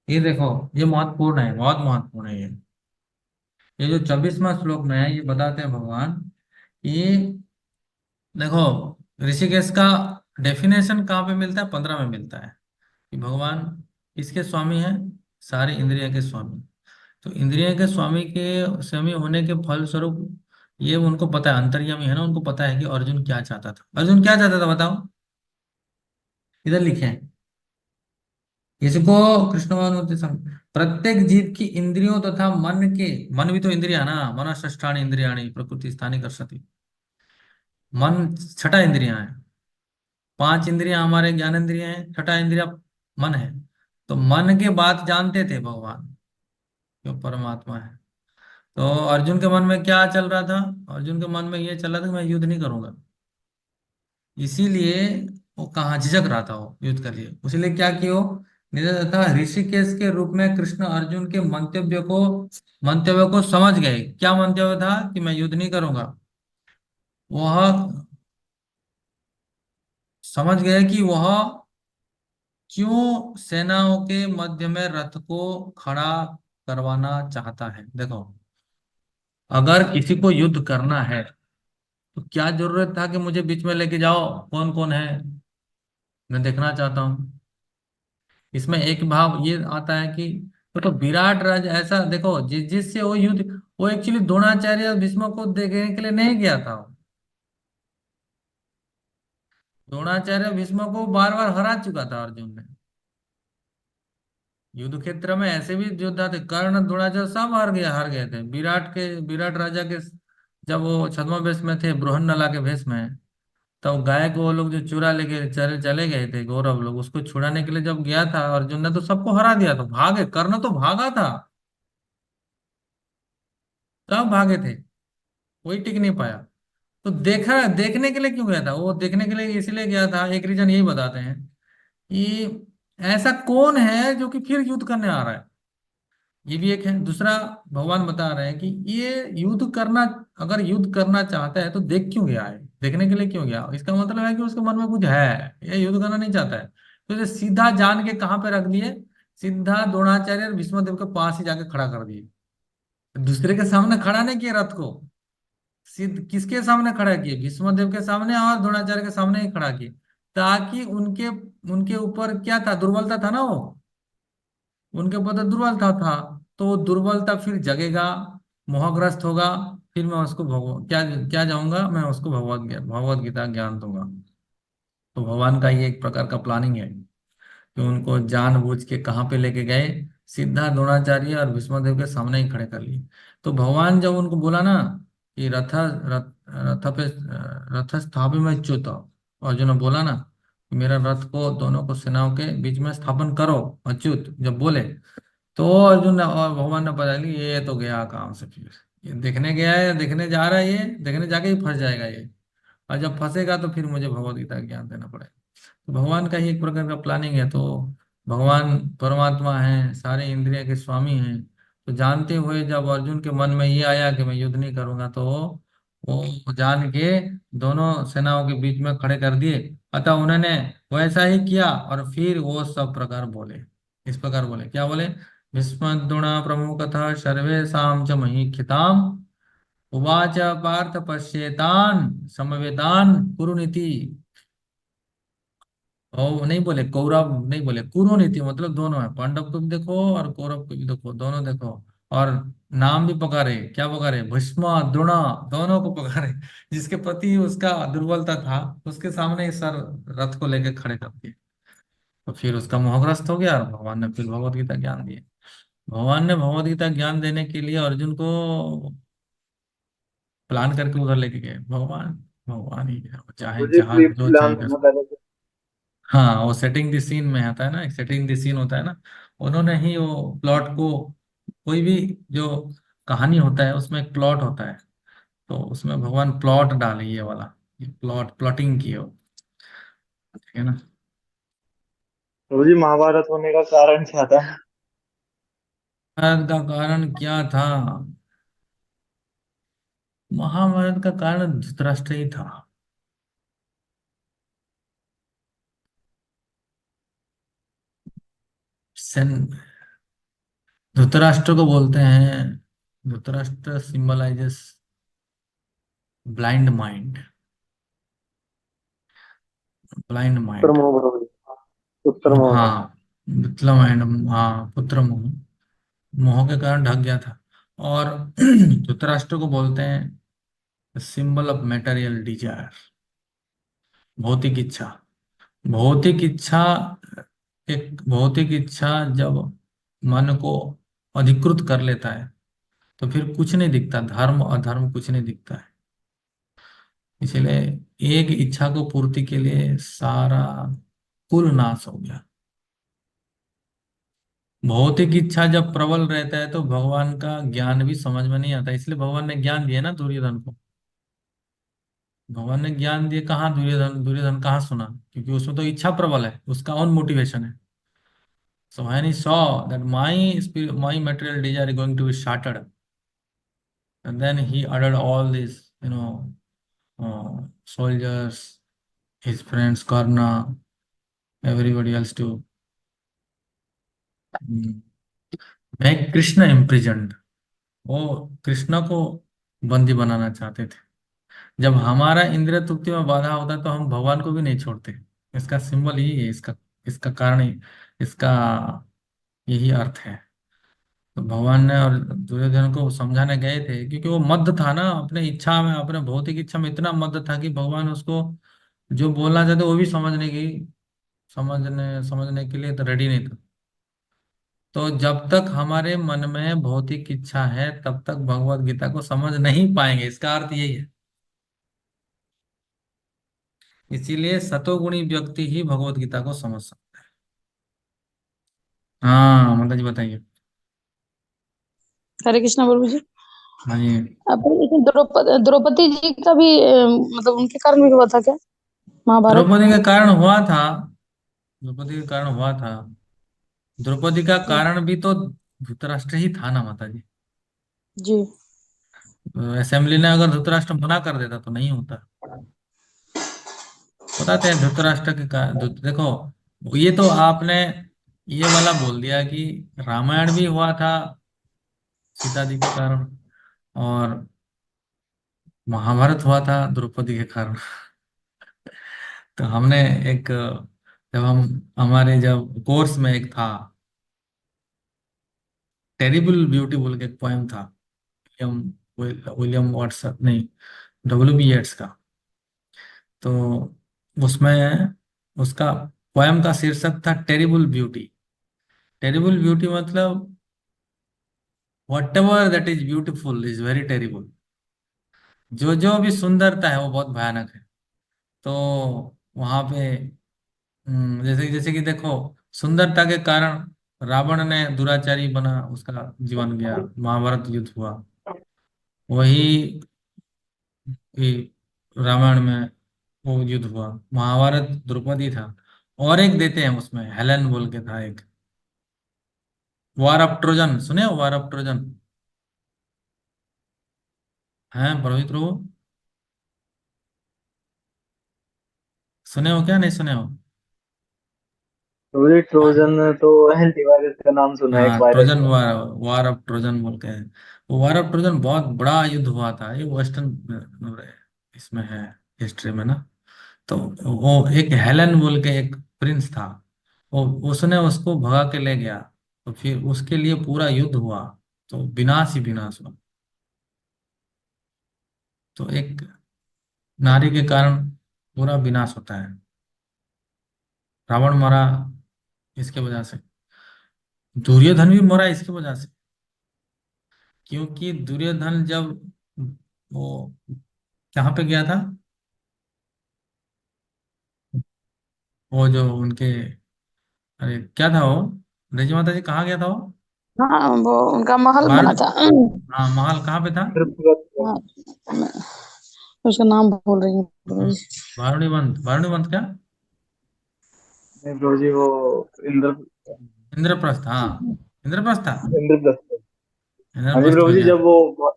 ये देखो, ये महत्वपूर्ण है, बहुत महत्वपूर्ण है ये जो 24वां श्लोक में है, ये बताते हैं भगवान कि देखो, ऋषिकेश का डेफिनेशन कहाँ पे मिलता है? 15 में मिलता है कि भगवान किसके स्वामी हैं? सारे इंद्रिय के स्वामी। तो इंद्रिय के स्वामी होने के फल स्वरूप ये उनको पता है, अंतर्यामी है ना, उनको पता है कि अर्जुन क्या चाहता था। अर्जुन क्या चाहता था बताओ, इधर लिखे हैं। इसको कृष्ण भगवान बोलते प्रत्येक जीव की इंद्रियों तथा मन के, मन भी तो इंद्रिया ना, मनःष्ठानि इंद्रियाणि प्रकृति स्थानी कर सती। मन छठा इंद्रिया है। 5 इंद्रियां हमारे ज्ञान इंद्रिया हैं, छठा इंद्रिया मन है। तो मन के बात जानते थे भगवान, जो परमात्मा है। तो अर्जुन के मन में क्या चल रहा था? अर्जुन के मन में ये चल रहा था कि मैं युद्ध नहीं करूंगा। इसीलिए वो कहाँ झिझक रहा था वो युद्ध के लिए, इसलिए क्या किया, निरज था ऋषिकेश के रूप में कृष्ण अर्जुन के मंतव्य को समझ गए। क्या मंतव्य था कि मैं युद्ध नहीं करूंगा, वह समझ गए कि वह क्यों सेनाओं के मध्य में रथ को खड़ा करवाना चाहता है। देखो, अगर किसी को युद्ध करना है तो क्या जरूरत था कि मुझे बीच में लेके जाओ, कौन कौन है, मैं देखना चाहता हूँ। इसमें एक भाव ये आता है कि तो विराट राज ऐसा देखो, जिससे वो युद्ध, वो एक्चुअली द्रोणाचार्य और भीष्म को देखने के लिए नहीं गया था। द्रोणाचार्य भीष्म को बार बार हरा चुका था अर्जुन ने। युद्ध क्षेत्र में ऐसे भी योद्धा थे, कर्ण द्रोणाचार्य सब हार गए थे। विराट राजा के जब वो छद्म में थे, बृहन्नला के भेष में, तब गाय को वो लोग जो चुरा लेके चले चले गए थे, गौरव लोग उसको छुड़ाने के लिए जब गया था अर्जुन ने, तो सबको हरा दिया। तो भागे, कर्ण तो भागा था, सब भागे थे, कोई टिक नहीं पाया। तो देखने के लिए क्यों गया था वो, देखने के लिए इसलिए गया था, एक रीजन यही बताते हैं कि ऐसा कौन है जो कि फिर युद्ध करने आ रहा है। ये भी एक है। दूसरा, भगवान बता रहे हैं कि ये युद्ध करना, अगर युद्ध करना चाहता है तो देख क्यों गया है, देखने के लिए क्यों गया, इसका मतलब है कि उसके मन में कुछ है, ये युद्ध करना नहीं चाहता है। तो इसे सीधा जान के कहाँ पे रख दिए, सीधा द्रोणाचार्य और भीष्मदेव के पास ही जाके खड़ा कर दिए। दूसरे के सामने खड़ा नहीं किए रथ को, सिद्ध किसके सामने खड़ा किए, भीष्मदेव के सामने और द्रोणाचार्य के सामने ही खड़ा किए, ताकि उनके उनके ऊपर क्या था, दुर्बलता था ना वो, उनके ऊपर तो दुर्बलता था। तो वो दुर्बलता फिर जगेगा, मोहग्रस्त होगा, फिर मैं उसको क्या क्या जाऊंगा, मैं उसको भगवत गीता ज्ञान दूंगा। तो भगवान का ये एक प्रकार का प्लानिंग है कि उनको जानबूझ के कहाँ पे लेके गए, सीधा द्रोणाचार्य और भीष्मदेव के सामने ही खड़े कर लिए। तो भगवान जब उनको बोला ना कि रथ पे रथ स्थापि में च्युत, अर्जुन ने बोला ना कि मेरा रथ को दोनों को सेनाओं के बीच में स्थापन करो, अच्युत जब बोले, तो अर्जुन ने और भगवान ने बता ली ये तो गया काम से, फिर ये देखने गया है, देखने जा रहा है, ये देखने जाके ही फंस जाएगा ये, और जब फंसेगा तो फिर मुझे भगवत गीता ज्ञान देना पड़ेगा। तो भगवान का ही एक प्रकार का प्लानिंग है। तो भगवान परमात्मा है, सारे इंद्रिय के स्वामी हैं। तो जानते हुए जब अर्जुन के मन में ये आया कि मैं युद्ध नहीं करूंगा, तो वो जान के दोनों सेनाओं के बीच में खड़े कर दिए। अतः उन्होंने वैसा ही किया, और फिर वो सब प्रकार बोले, इस प्रकार बोले, क्या बोले, भीष्म द्रोण प्रमुखतः सर्वेषां च महीक्षिताम् उवाच पार्थ पश्येतान् समवेतान् कुरुनीति। और नहीं बोले कौरव, नहीं बोले कुरुनीति, मतलब दोनों है, पांडव को भी देखो और कौरव को भी देखो, दोनों देखो। और नाम भी पकारे, क्या पकारे, भीष्म द्रोण, दोनों को पकारे। जिसके प्रति उसका दुर्बलता था, उसके ही सर रथ को लेके खड़े कर दिए। तो फिर उसका मोहग्रस्त हो गया, और भगवान ने फिर भगवत गीता ज्ञान दिए। भगवान ने भगवत गीता ज्ञान देने के लिए अर्जुन को प्लान करके उधर लेके गए। भगवान, भगवान ही है, वो चाहे
मुझे
जहाँ
प्री
जो चाहे
प्लान
कर।
था पहले से।
हाँ, वो सेटिंग द सीन में आता है ना, एक सेटिंग द सीन होता है ना, उन्होंने ही वो प्लॉट को, कोई भी जो कहानी होता है उसमें एक प्लॉट होता है, तो उसमें भगवान प्लॉट डाले ये वाला, ये प्लॉटिंग की हो, ठीक है ना।
प्रभु जी, महाभारत होने का कारण क्या था?
महाभारत का कारण क्या था, महाभारत का कारण धृतराष्ट्र ही था। सेन धृतराष्ट्र को बोलते हैं, Dhritarashtra symbolises blind mind, blind
उत्तर
माइंड।
मोह प्रभु जी, उत्तर मोह।
हाँ, मतलब माइंड, हाँ, पुत्र मोह, मोह के कारण ढक गया था। और धृतराष्ट्र को बोलते हैं सिंबल ऑफ मेटेरियल डिजायर, भौतिक इच्छा। भौतिक इच्छा, एक भौतिक इच्छा जब मन को अधिकृत कर लेता है, तो फिर कुछ नहीं दिखता, धर्म अधर्म कुछ नहीं दिखता है। इसलिए एक इच्छा को पूर्ति के लिए सारा कुल नाश हो गया। भौतिक इच्छा जब प्रबल रहता है तो भगवान का ज्ञान भी समझ में नहीं आता, इसलिए भगवान ने ज्ञान दिया ना दुर्योधन को। भगवान ने ज्ञान दिए कहाँ, दुर्योधन दुर्योधन कहाँ सुना, क्योंकि उसमें तो इच्छा प्रबल है, उसका ओन मोटिवेशन है. So when he saw that my material desire is going to be shattered, and then he ordered all these, soldiers, his friends, Karna, everybody else to mm, make Krishna imprisoned. वो कृष्णा को बंदी बनाना चाहते थे. जब हमारा इंद्रिय तृप्ति में बाधा होता है तो हम भगवान को भी नहीं छोड़ते. इसका सिंबल यही है, इसका इसका कारण ही, इसका यही अर्थ है. तो भगवान ने और दुर्योधन को समझाने गए थे, क्योंकि वो मद्द था ना, अपने इच्छा में, अपने भौतिक इच्छा में इतना मद्द था कि भगवान उसको जो बोलना चाहते वो भी समझने के लिए तो रेडी नहीं था. तो जब तक हमारे मन में भौतिक इच्छा है तब तक भगवत गीता को समझ नहीं पाएंगे, इसका अर्थ यही है. इसीलिए सतोगुणी व्यक्ति ही भगवत गीता को समझ सकता है. हाँ माता जी बताइए.
हरे कृष्णा प्रभु जी।
हाँ जी.
अब लेकिन द्रौपदी जी का भी मतलब उनके कारण भी हुआ था क्या महाभारत?
द्रौपदी का कारण हुआ था. द्रौपदी का कारण हुआ था. द्रौपदी का कारण भी तो धृतराष्ट्र ही था ना माता जी.
जी।
असेंबली ने अगर धृतराष्ट्र मना कर देता तो नहीं होता. बताते हैं धृतराष्ट्र के कारण, देखो ये तो आपने ये वाला बोल दिया कि रामायण भी हुआ था सीता जी के कारण, और महाभारत हुआ था द्रौपदी के कारण. तो हमने एक, जब हम हमारे जब कोर्स में एक था टेरिबल ब्यूटी बोल के एक पोएम था, विलियम वाट्स नहीं, डब्ल्यू बी येट्स का. तो उसमें उसका पोएम का शीर्षक था टेरिबल ब्यूटी. टेरिबल ब्यूटी मतलब what ever that is beautiful is very terrible. जो जो भी सुंदरता है वो बहुत भयानक है. तो वहां पे जैसे जैसे कि देखो, सुंदरता के कारण रावण ने दुराचारी बना, उसका जीवन गया, महाभारत युद्ध हुआ. वही कि रामायण में वो युद्ध हुआ, महाभारत द्रौपदी था. और एक देते हैं उसमें हेलेन बोल के था एक, वार ऑफ ट्रोजन, सुने हो वार ऑफ ट्रोजन? हैं परोहित प्रभु, सुने हो क्या, नहीं सुने हो?
तो ये ट्रोजन तो एंटीवायरस का नाम सुना है, एक
हाँ
वायरस
ट्रोजन
है।
वार, वार ऑफ ट्रोजन बोल के है. वो वार ऑफ ट्रोजन बहुत बड़ा युद्ध हुआ था, ये वेस्टर्न इसमें है, हिस्ट्री में ना. तो वो एक हेलन बोल के एक प्रिंस था, वो उसने उसको भगा के ले गया. तो फिर उसके लिए पूरा युद्ध हुआ, तो विनाश ही विनाश हुआ. तो एक नारी के कारण पूरा विनाश होता है. रावण मरा इसके वजह से, दुर्योधन भी मरा इसकी वजह से. क्योंकि दुर्योधन जब वो कहाँ पे गया था, वो जो उनके, अरे क्या था वो, रजी माता जी कहाँ गया था वो?
हाँ वो उनका महल बना
बारण,
था।
हाँ महल कहाँ पे था?
हाँ, मैं उसका नाम भूल रही हूँ प्रभु जी।
बारुणीवंत क्या?
नहीं ब्रो जी, वो इंद्र
इंद्रप्रस्थ, हाँ इंद्रप्रस्थ था.
इंद्रप्रस्थ। हाँ जी
इंद्रप्रस्थ
प्रभु
में
जी,
गया
जब
था.
वो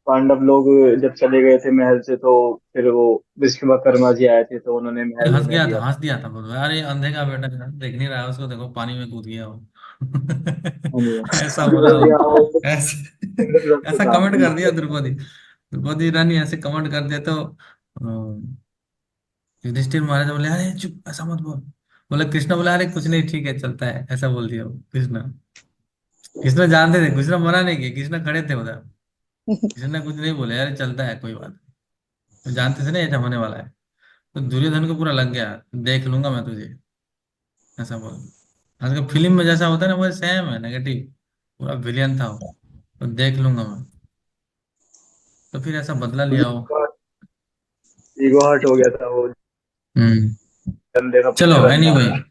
पांडव लोग जब चले गए थे महल से, तो फिर वो विश्वकर्मा जी आए थे, तो उन्होंने
फिर
महल उन्हें दिया था।
हंस दिया था बोलो, अरे अंधे का बेटा देख नहीं रहा है उसको, देखो पानी में कूद गया वो.
हाँ जी।
ऐसा
हाँ जी
बोला
प्रभु जी,
वो.
हाँ वो
ऐसे
इंद्रप्रस्थ
ऐसा
था,
कमेंट कर दिया
इंद्रप्रस्थ।
द्रौपदी, द्रौपदी रानी ऐसे कमेंट कर दिया. तो युधिष्ठिर महाराज बोले अरे चुप, ऐसा मत बोल. बोले कृष्ण बोला अरे कुछ नहीं ठीक है चलता है, ऐसा बोल दिया वो कृष्ण. कृष्ण जानते थे, कृष्ण मना नहीं किया, कृष्ण खड़े थे उधर. कृष्ण ने कुछ नहीं बोले, अरे चलता है कोई बात नहीं. तो जानते थे ना ऐसा होने वाला है. तो दुर्योधन को पूरा लग गया, देख लूंगा मैं तुझे, ऐसा बोल. आजकल फिल्म में जैसा होता है ना वो सेम है, नेगेटिव, पूरा विलियन था वो. तो देख लूंगा मैं. तो फिर ऐसा बदला लिया वो.
ईगो हर्ट हो गया था वो,
हम्म.
कंधे का
चलो
पत्थर
एनीवे
मारा।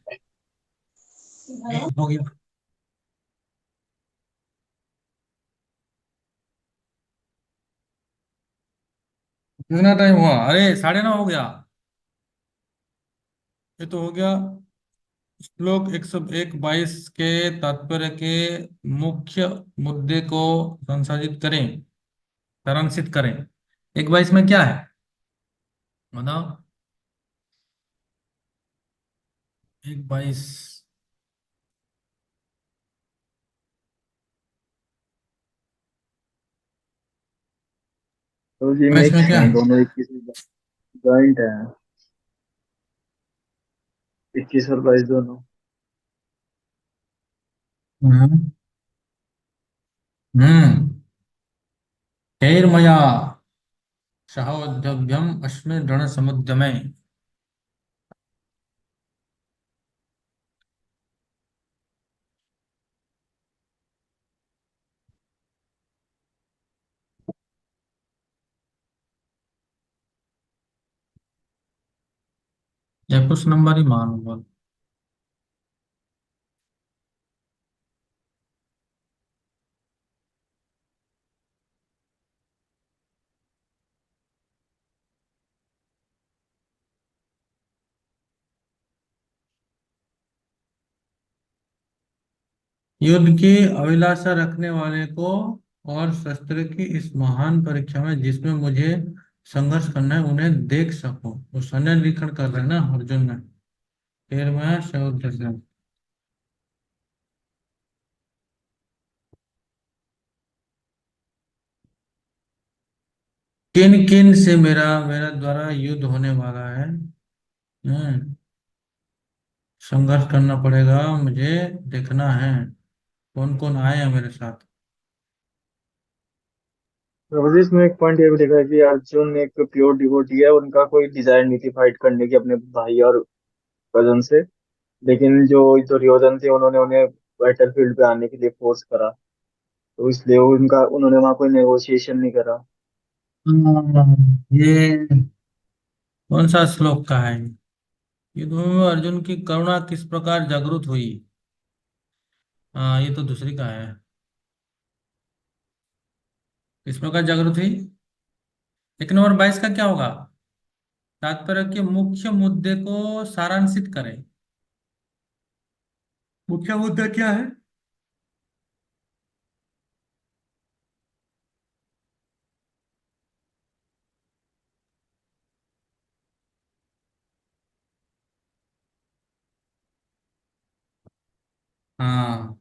anyway, हो गया. कितना टाइम हुआ? अरे 9:30 हो गया। ये तो हो गया श्लोक 101-22 के तात्पर्य के मुख्य मुद्दे को संसाधित करें, सारांशित करें। 1:22 में क्या है बताओ? 1:22
तो ये
बाईस में
मिक्स
क्या
हैं,
है?
दोनों 21 जॉइंट है, 21 और 22 दोनों।
हम्म। हम्म। मया सहोदव्यम अस्मि रण समुद्यमे। या कुछ नंबर ही मानो। युद्ध की अभिलाषा रखने वाले को और शस्त्र की इस महान परीक्षा में जिसमें मुझे संघर्ष करना है उन्हें देख सको। वो संन्यालीकरण कर रहे हैं ना अर्जुन ने। फिर मैं शौर्य से किन किन से मेरा मेरा द्वारा युद्ध होने वाला है। संघर्ष करना पड़ेगा मुझे, देखना है कौन कौन आए हैं मेरे साथ।
प्रभु जी, इसमें एक पॉइंट ये भी लिखा है कि अर्जुन एक प्योर डिवोटी है, उनका कोई डिजायर नहीं थी फाइट करने की अपने भाई और कजन से। लेकिन जो दुर्योधन थे उन्होंने उन्हें बैटल फील्ड पे आने के लिए फोर्स करा, तो इसलिए उनका उन्होंने वहां कोई नेगोशिएशन नहीं करा।
ये कौन सा श्लोक का है? युद्ध में अर्जुन की करुणा किस प्रकार जागृत हुई? हाँ, ये तो दूसरी का है। किस प्रकार जागृत हुई? 1 नंबर 22 का क्या होगा? तात्पर्य के मुख्य मुद्दे को सारांशित करें। मुख्य मुद्दा क्या है? हाँ।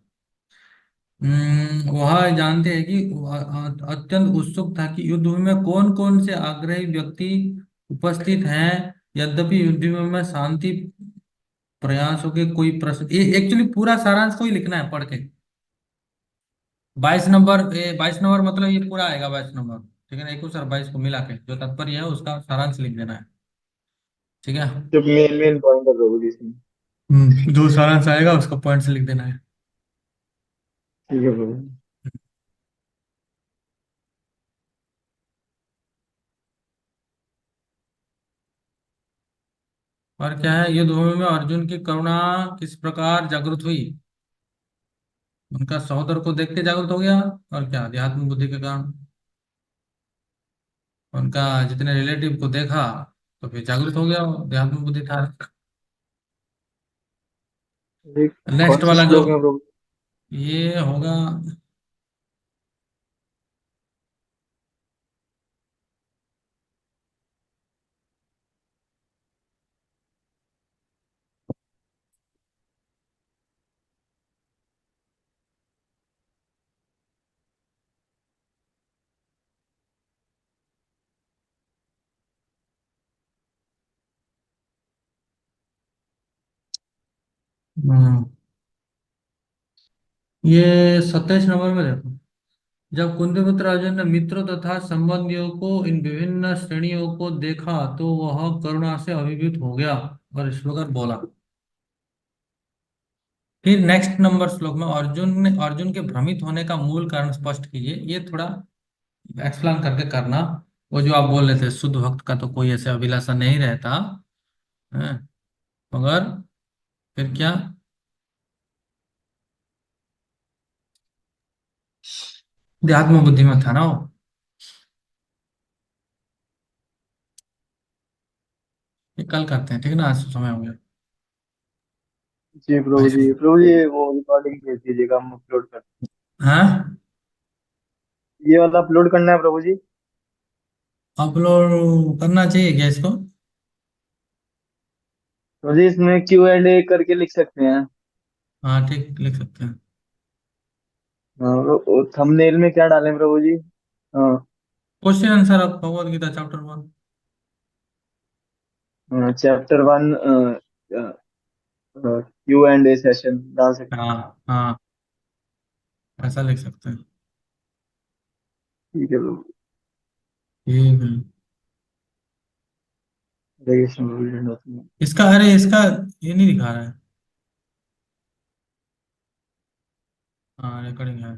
वह जानते हैं कि वह अत्यंत उत्सुक था कि युद्ध में कौन कौन से आग्रही व्यक्ति उपस्थित हैं। यद्यपि युद्ध में शांति प्रयासों के कोई प्रश्न, ये एक्चुअली पूरा सारांश को ही लिखना है पढ़ के। 22 नंबर, 22 नंबर मतलब ये पूरा आएगा 22 नंबर। ठीक है ना? 21 और 22 को मिला के जो तात्पर्य है उसका सारांश लिख देना है। ठीक है।
जो मेन मेन पॉइंट है प्रभु जी इसमें।
जो सारांश आएगा उसका पॉइंट से लिख देना है।
ठीक है प्रभु।
और क्या है? युद्ध भूमि में अर्जुन की करुणा किस प्रकार जागृत हुई? उनका सहोदर को देख के जागृत हो गया। और क्या? अध्यात्म बुद्धि के कारण। उनका जितने रिलेटिव को देखा तो फिर जागृत हो गया, अध्यात्म बुद्धि था।
ये
नेक्स्ट
कौन से
वाला जो
श्लोक में प्रभु?
ये होगा। हम्म, ये 27 नंबर में देखो। जब कुंतीपुत्र अर्जुन ने मित्रों तथा संबंधियों को इन विभिन्न श्रेणियों को देखा तो वह करुणा से अभिभूत हो गया और इस प्रकार बोला। फिर नेक्स्ट नंबर श्लोक में अर्जुन के भ्रमित होने का मूल कारण स्पष्ट कीजिए। ये थोड़ा एक्सप्लेन करके करना। वो जो आप बोल रहे थे शुद्ध भक्त का तो कोई ऐसे अभिलाषा नहीं रहता है, मगर फिर क्या? अध्यात्म बुद्धि में था ना वो। कल करते हैं, ठीक है ना, आज समय हो गया।
जी प्रभु
भाई।
जी, प्रभु जी वो रिकॉर्डिंग भेज दीजिएगा, हम अपलोड कर।
हाँ,
ये वाला अपलोड करना है प्रभु जी।
अपलोड करना चाहिए क्या इसको?
प्रभु जी इसमें Q&A करके लिख सकते हैं।
हाँ ठीक, लिख सकते हैं।
हाँ, थंबनेल में क्या डालें प्रभु जी? हाँ,
question answer of Bhagavad Gita chapter 1।
Chapter 1 Q&A session डाल सकते हैं।
हाँ हाँ, ऐसा लिख सकते हैं।
ठीक है प्रभु।
ठीक है।
हरे कृष्ण प्रभु जी, धन्यवाद।
इसका, अरे इसका ये नहीं दिखा रहा है। हाँ, रिकॉर्डिंग है।